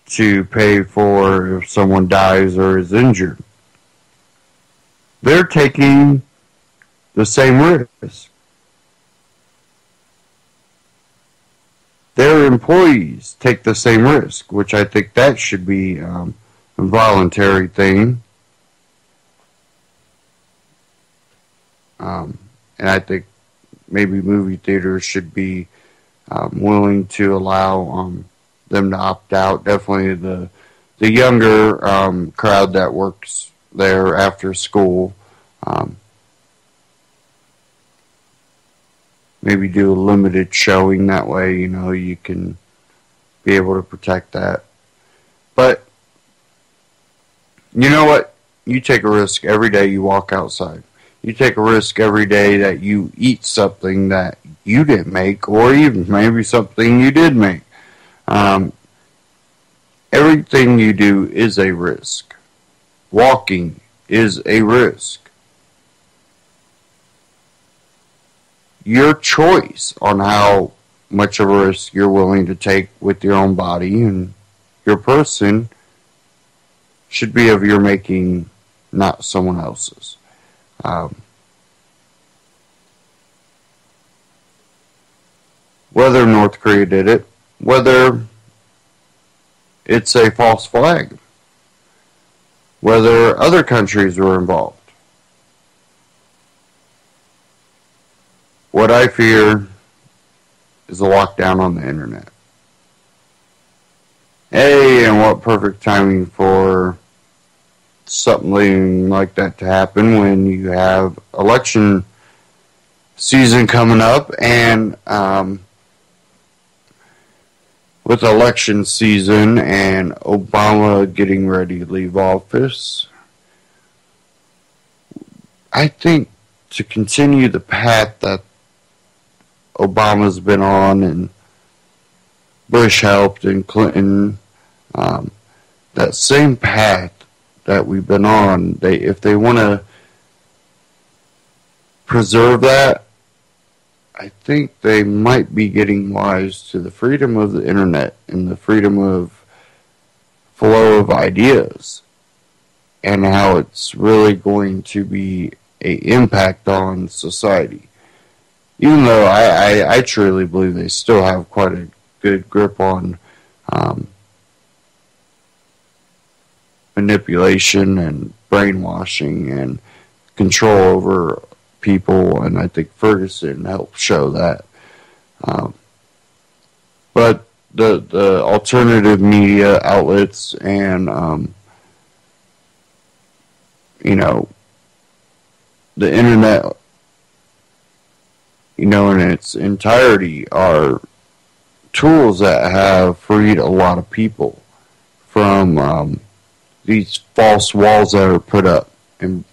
to pay for if someone dies or is injured? They're taking the same risk. Their employees take the same risk, which I think that should be a voluntary thing. And I think maybe movie theaters should be willing to allow them to opt out. Definitely the younger crowd that works there after school. Maybe do a limited showing that way, you can be able to protect that. But you know what? You take a risk every day you walk outside. You take a risk every day that you eat something that you didn't make, or even maybe something you did make. Everything you do is a risk. Walking is a risk. Your choice on how much of a risk you're willing to take with your own body and your person should be of your making, not someone else's. Whether North Korea did it, whether it's a false flag, whether other countries were involved. What I fear is a lockdown on the internet. Hey, and what perfect timing for something like that to happen when you have election season coming up, and with election season and Obama getting ready to leave office, I think to continue the path that Obama's been on and Bush helped and Clinton, that same path that we've been on, if they want to preserve that, I think they might be getting wise to the freedom of the internet and the freedom of flow of ideas and how it's really going to be an impact on society. Even though I truly believe they still have quite a good grip on manipulation and brainwashing and control over people, and I think Ferguson helped show that. But the alternative media outlets and the internet, in its entirety, are tools that have freed a lot of people from these false walls that are put up and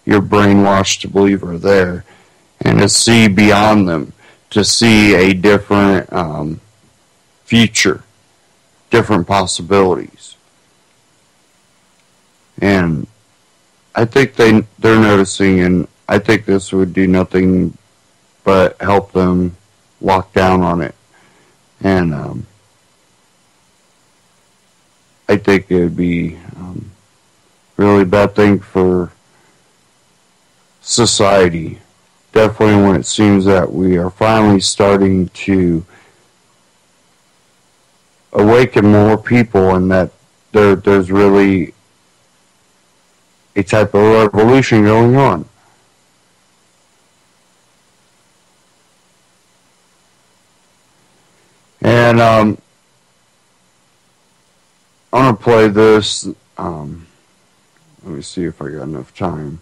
you're brainwashed to believe are there, and to see beyond them, to see a different future, different possibilities. And I think they're noticing, and I think this would do nothing but help them lock down on it. And I think it would be really bad thing for society. Definitely when it seems that we are finally starting to awaken more people, and that there's really a type of revolution going on. And I'm going to play this Let me see if I got enough time.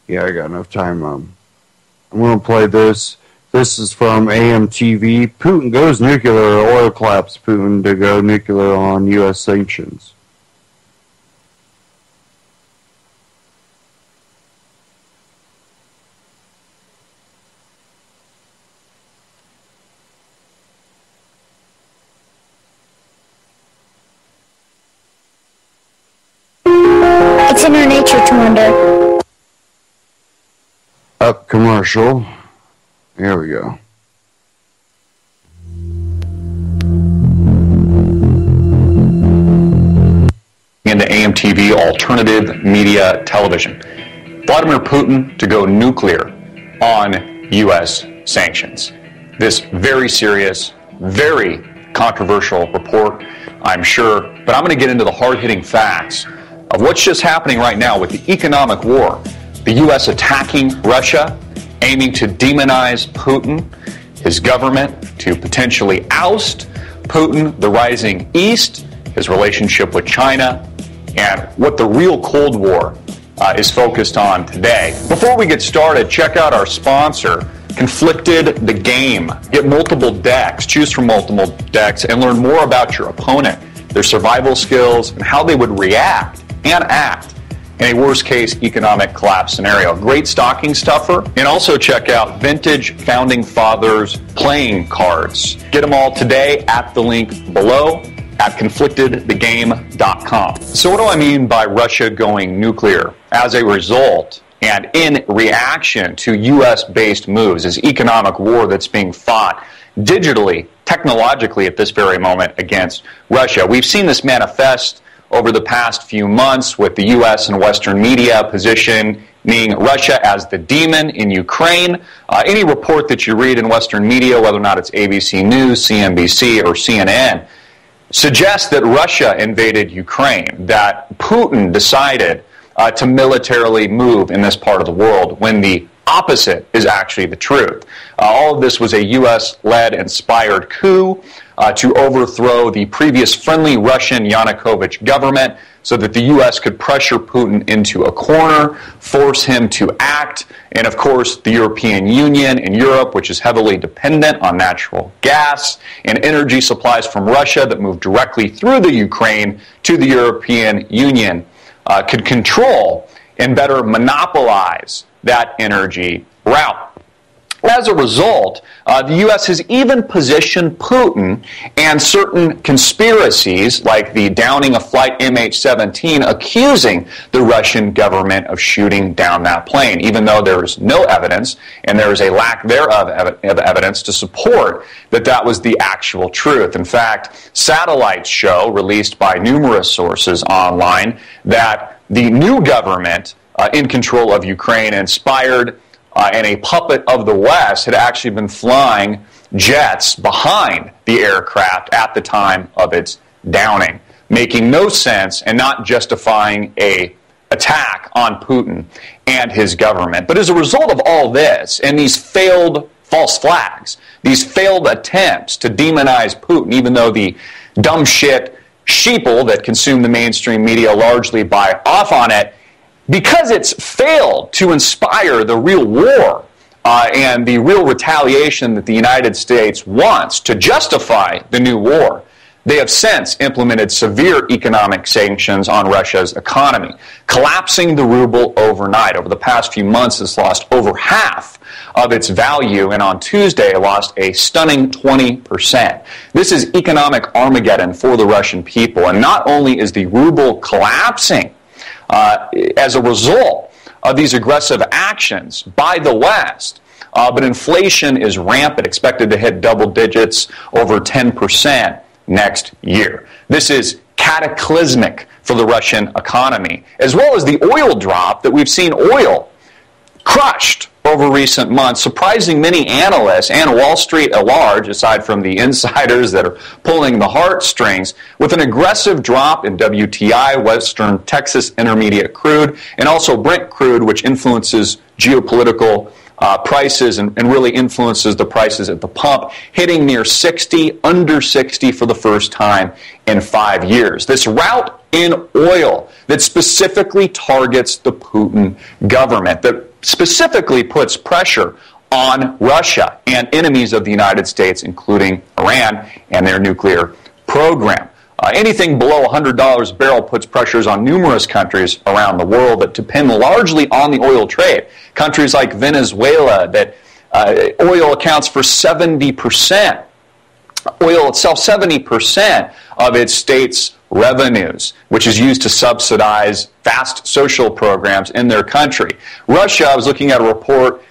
Yeah, I got enough time. I'm going to play this. This is from AMTV. Putin goes nuclear. Oil collapse. Putin to go nuclear on U.S. sanctions. It's in our nature to wonder. Up commercial. Here we go. Into AMTV Alternative Media Television. Vladimir Putin to go nuclear on U.S. sanctions. This very serious, very controversial report, I'm sure, but I'm going to get into the hard-hitting facts of what's just happening right now with the economic war. The U.S. attacking Russia, aiming to demonize Putin, his government, to potentially oust Putin, the rising East, his relationship with China, and what the real Cold War is focused on today. Before we get started, check out our sponsor, Conflicted the Game. Get multiple decks, choose from multiple decks, and learn more about your opponent, their survival skills, and how they would react and act in a worst-case economic collapse scenario. Great stocking stuffer. And also check out Vintage Founding Fathers playing cards. Get them all today at the link below at conflictedthegame.com. So what do I mean by Russia going nuclear? As a result, and in reaction to U.S.-based moves, this economic war that's being fought digitally, technologically at this very moment against Russia. We've seen this manifest over the past few months with the U.S. and Western media positioning Russia as the demon in Ukraine. Any report that you read in Western media, whether or not it's ABC News, CNBC, or CNN, suggests that Russia invaded Ukraine, that Putin decided to militarily move in this part of the world, when the opposite is actually the truth. All of this was a U.S.-led inspired coup to overthrow the previous friendly Russian Yanukovych government so that the U.S. could pressure Putin into a corner, force him to act, and of course the European Union and Europe, which is heavily dependent on natural gas and energy supplies from Russia that move directly through the Ukraine to the European Union, could control and better monopolize that energy route. As a result, the U.S. has even positioned Putin and certain conspiracies, like the downing of Flight MH17, accusing the Russian government of shooting down that plane, even though there is no evidence, and there is a lack thereof of evidence to support that that was the actual truth. In fact, satellites show, released by numerous sources online, that the new government in control of Ukraine, inspired and a puppet of the West, had actually been flying jets behind the aircraft at the time of its downing, making no sense and not justifying an attack on Putin and his government. But as a result of all this and these failed false flags, these failed attempts to demonize Putin, even though the dumb shit sheeple that consume the mainstream media largely buy off on it, because it's failed to inspire the real war and the real retaliation that the United States wants to justify the new war, they have since implemented severe economic sanctions on Russia's economy, collapsing the ruble overnight. Over the past few months, it's lost over half of its value, and on Tuesday, it lost a stunning 20%. This is economic Armageddon for the Russian people, and not only is the ruble collapsing as a result of these aggressive actions by the West, but inflation is rampant, expected to hit double digits, over 10% next year. This is cataclysmic for the Russian economy, as well as the oil drop that we've seen oil crushed over recent months, surprising many analysts and Wall Street at large, aside from the insiders that are pulling the heartstrings, with an aggressive drop in WTI, Western Texas Intermediate crude, and also Brent crude, which influences geopolitical prices and really influences the prices at the pump, hitting near 60, under 60 for the first time in 5 years. This rout in oil that specifically targets the Putin government, that specifically puts pressure on Russia and enemies of the United States, including Iran and their nuclear program. Anything below $100 a barrel puts pressures on numerous countries around the world that depend largely on the oil trade. Countries like Venezuela, that oil accounts for 70%. Oil itself, 70% of its state's revenues, which is used to subsidize vast social programs in their country. Russia, I was looking at a report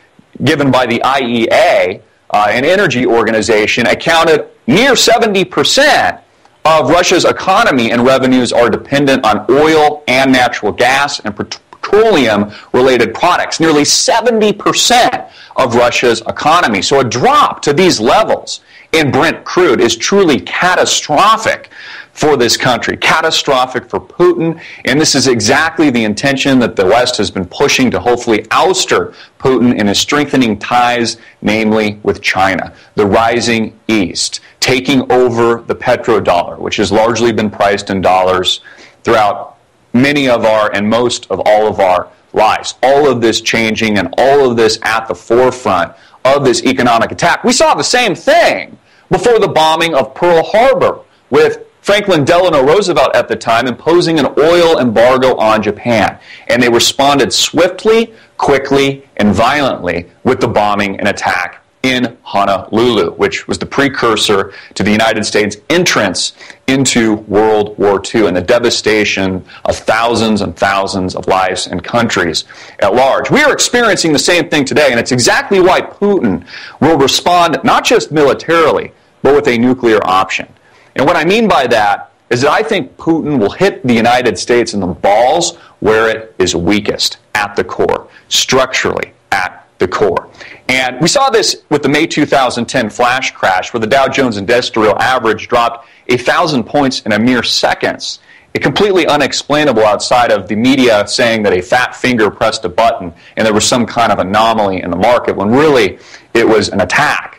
given by the IEA, an energy organization, accounted near 70% of Russia's economy and revenues are dependent on oil and natural gas and petroleum-related products. Nearly 70% of Russia's economy. So a drop to these levels in Brent crude is truly catastrophic for this country, catastrophic for Putin, and this is exactly the intention that the West has been pushing to hopefully ouster Putin in his strengthening ties, namely with China, the rising East, taking over the petrodollar, which has largely been priced in dollars throughout many of our and most of all of our lives. All of this changing and all of this at the forefront of this economic attack. We saw the same thing before the bombing of Pearl Harbor, with Franklin Delano Roosevelt at the time imposing an oil embargo on Japan. And they responded swiftly, quickly, and violently with the bombing and attack in Honolulu, which was the precursor to the United States' entrance into World War II and the devastation of thousands and thousands of lives and countries at large. We are experiencing the same thing today, and it's exactly why Putin will respond not just militarily, but with a nuclear option. And what I mean by that is that I think Putin will hit the United States in the balls where it is weakest, at the core, structurally at the core. And we saw this with the May 2010 flash crash, where the Dow Jones Industrial Average dropped 1,000 points in a mere seconds. It's completely unexplainable outside of the media saying that a fat finger pressed a button and there was some kind of anomaly in the market, when really it was an attack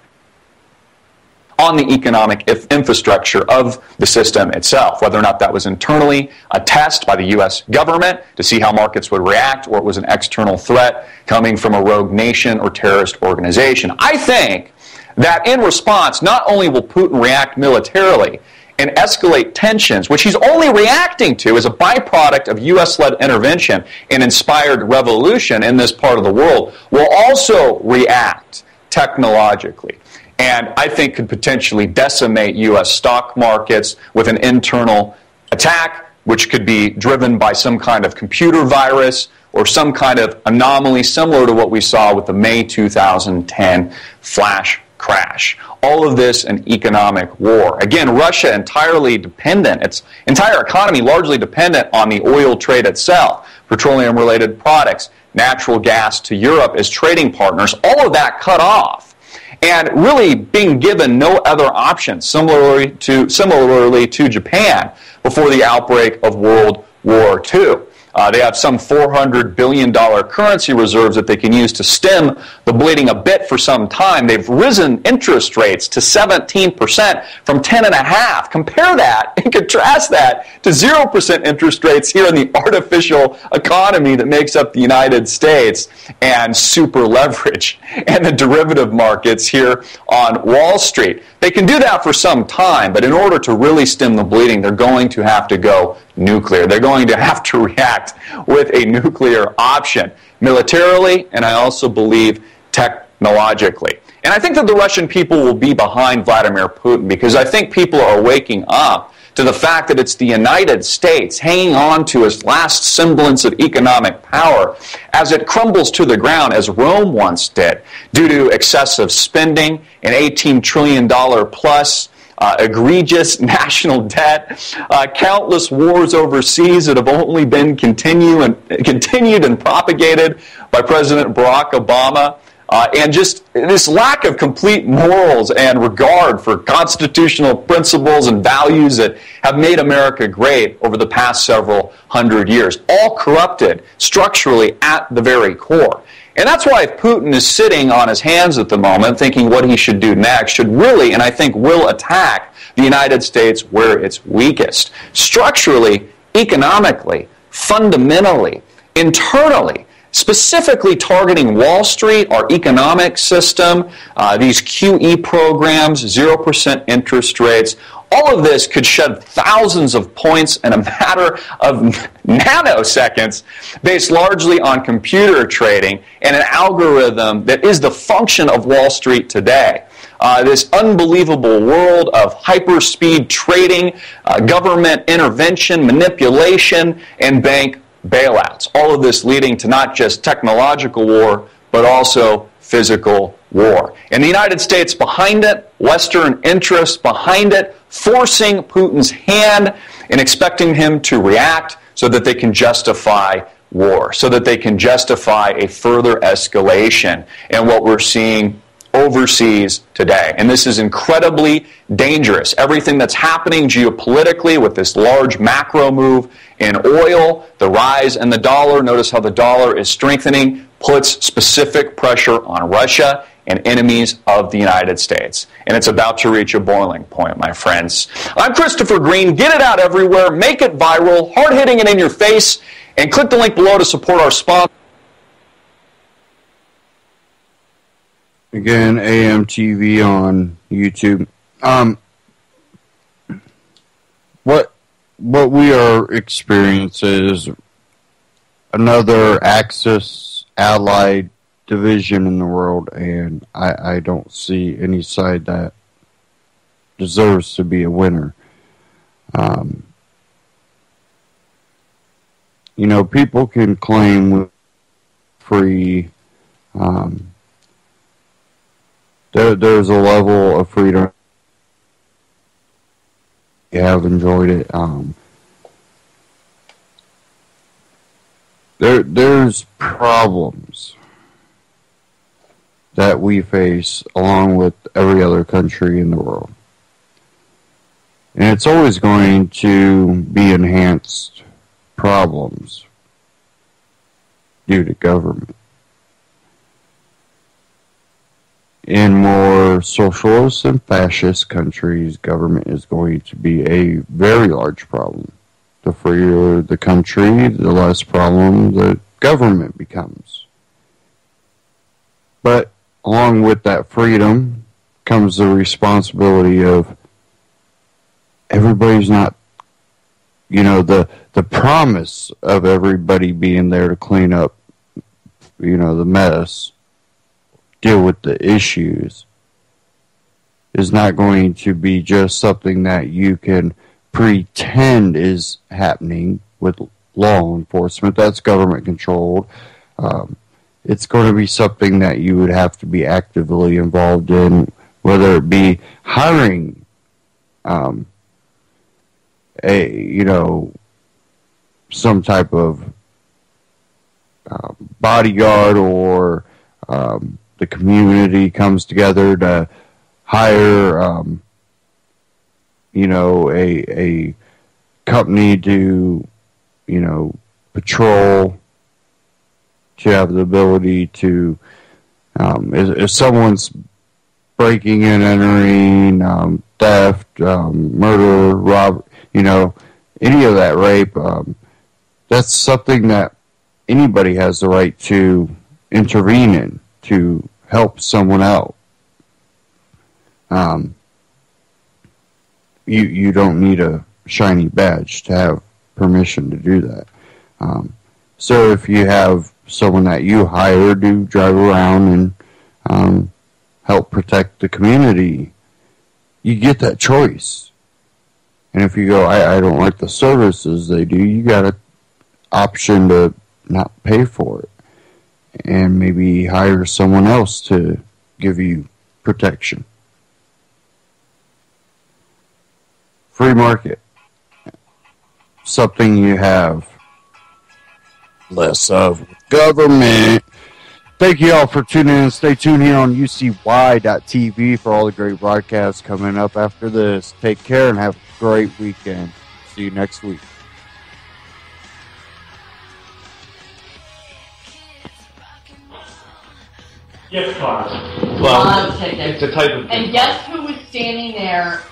on the economic infrastructure of the system itself, whether or not that was internally a test by the U.S. government to see how markets would react, or it was an external threat coming from a rogue nation or terrorist organization. I think that in response, not only will Putin react militarily and escalate tensions, which he's only reacting to as a byproduct of U.S.-led intervention and inspired revolution in this part of the world, will also react technologically, and I think could potentially decimate U.S. stock markets with an internal attack, which could be driven by some kind of computer virus or some kind of anomaly similar to what we saw with the May 2010 flash crash. All of this an economic war. Again, Russia entirely dependent, its entire economy largely dependent on the oil trade itself, petroleum-related products, natural gas to Europe as trading partners, all of that cut off, and really being given no other options, similarly to Japan before the outbreak of World War II. They have some $400 billion currency reserves that they can use to stem the bleeding a bit for some time. They've risen interest rates to 17% from 10.5%. Compare that and contrast that to 0% interest rates here in the artificial economy that makes up the United States, and super leverage and the derivative markets here on Wall Street. They can do that for some time, but in order to really stem the bleeding, they're going to have to go nuclear. They're going to have to react with a nuclear option, militarily, and I also believe technologically. And I think that the Russian people will be behind Vladimir Putin, because I think people are waking up to the fact that it's the United States hanging on to its last semblance of economic power as it crumbles to the ground, as Rome once did, due to excessive spending, an $18 trillion plus egregious national debt, countless wars overseas that have only been continued and propagated by President Barack Obama, and just this lack of complete morals and regard for constitutional principles and values that have made America great over the past several hundred years, all corrupted structurally at the very core. And that's why if Putin is sitting on his hands at the moment thinking what he should do next, should really, and I think will, attack the United States where it's weakest. Structurally, economically, fundamentally, internally, specifically targeting Wall Street, our economic system, these QE programs, 0% interest rates. All of this could shed thousands of points in a matter of nanoseconds based largely on computer trading and an algorithm that is the function of Wall Street today. This unbelievable world of hyper-speed trading, government intervention, manipulation, and bank bailouts. All of this leading to not just technological war, but also physical war. And the United States behind it, Western interests behind it, forcing Putin's hand and expecting him to react so that they can justify war, so that they can justify a further escalation in what we're seeing overseas today. And this is incredibly dangerous. Everything that's happening geopolitically with this large macro move in oil, the rise in the dollar, notice how the dollar is strengthening, puts specific pressure on Russia and enemies of the United States. And it's about to reach a boiling point, my friends. I'm Christopher Green. Get it out everywhere. Make it viral. Hard-hitting it in your face. And click the link below to support our sponsor. Again, AMTV on YouTube. What we are experiencing is another Axis allied division in the world, and I don't see any side that deserves to be a winner. You know, people can claim free. There's a level of freedom. You have enjoyed it. There's problems that we face along with every other country in the world. And it's always going to be enhanced problems due to government. In more socialist and fascist countries, government is going to be a very large problem. The freer the country, the less problem the government becomes. But along with that freedom comes the responsibility of everybody's not, you know, the promise of everybody being there to clean up, you know, the mess, deal with the issues, is not going to be just something that you can pretend is happening with law enforcement. That's government controlled. It's going to be something that you would have to be actively involved in, whether it be hiring some type of bodyguard, or the community comes together to hire, a company to, patrol, to have the ability to, if someone's breaking and entering, theft, murder, any of that rape, that's something that anybody has the right to intervene in, to help someone out. You don't need a shiny badge to have permission to do that. So if you have someone that you hire to drive around and help protect the community, you get that choice. And if you go, I don't like the services they do, you got an option to not pay for it and maybe hire someone else to give you protection. Free market. Something you have less of government. Thank you all for tuning in. Stay tuned here on UCY.TV for all the great broadcasts coming up after this. Take care and have a great weekend. See you next week. Gift cards. Well, It's a type of. and guess who was standing there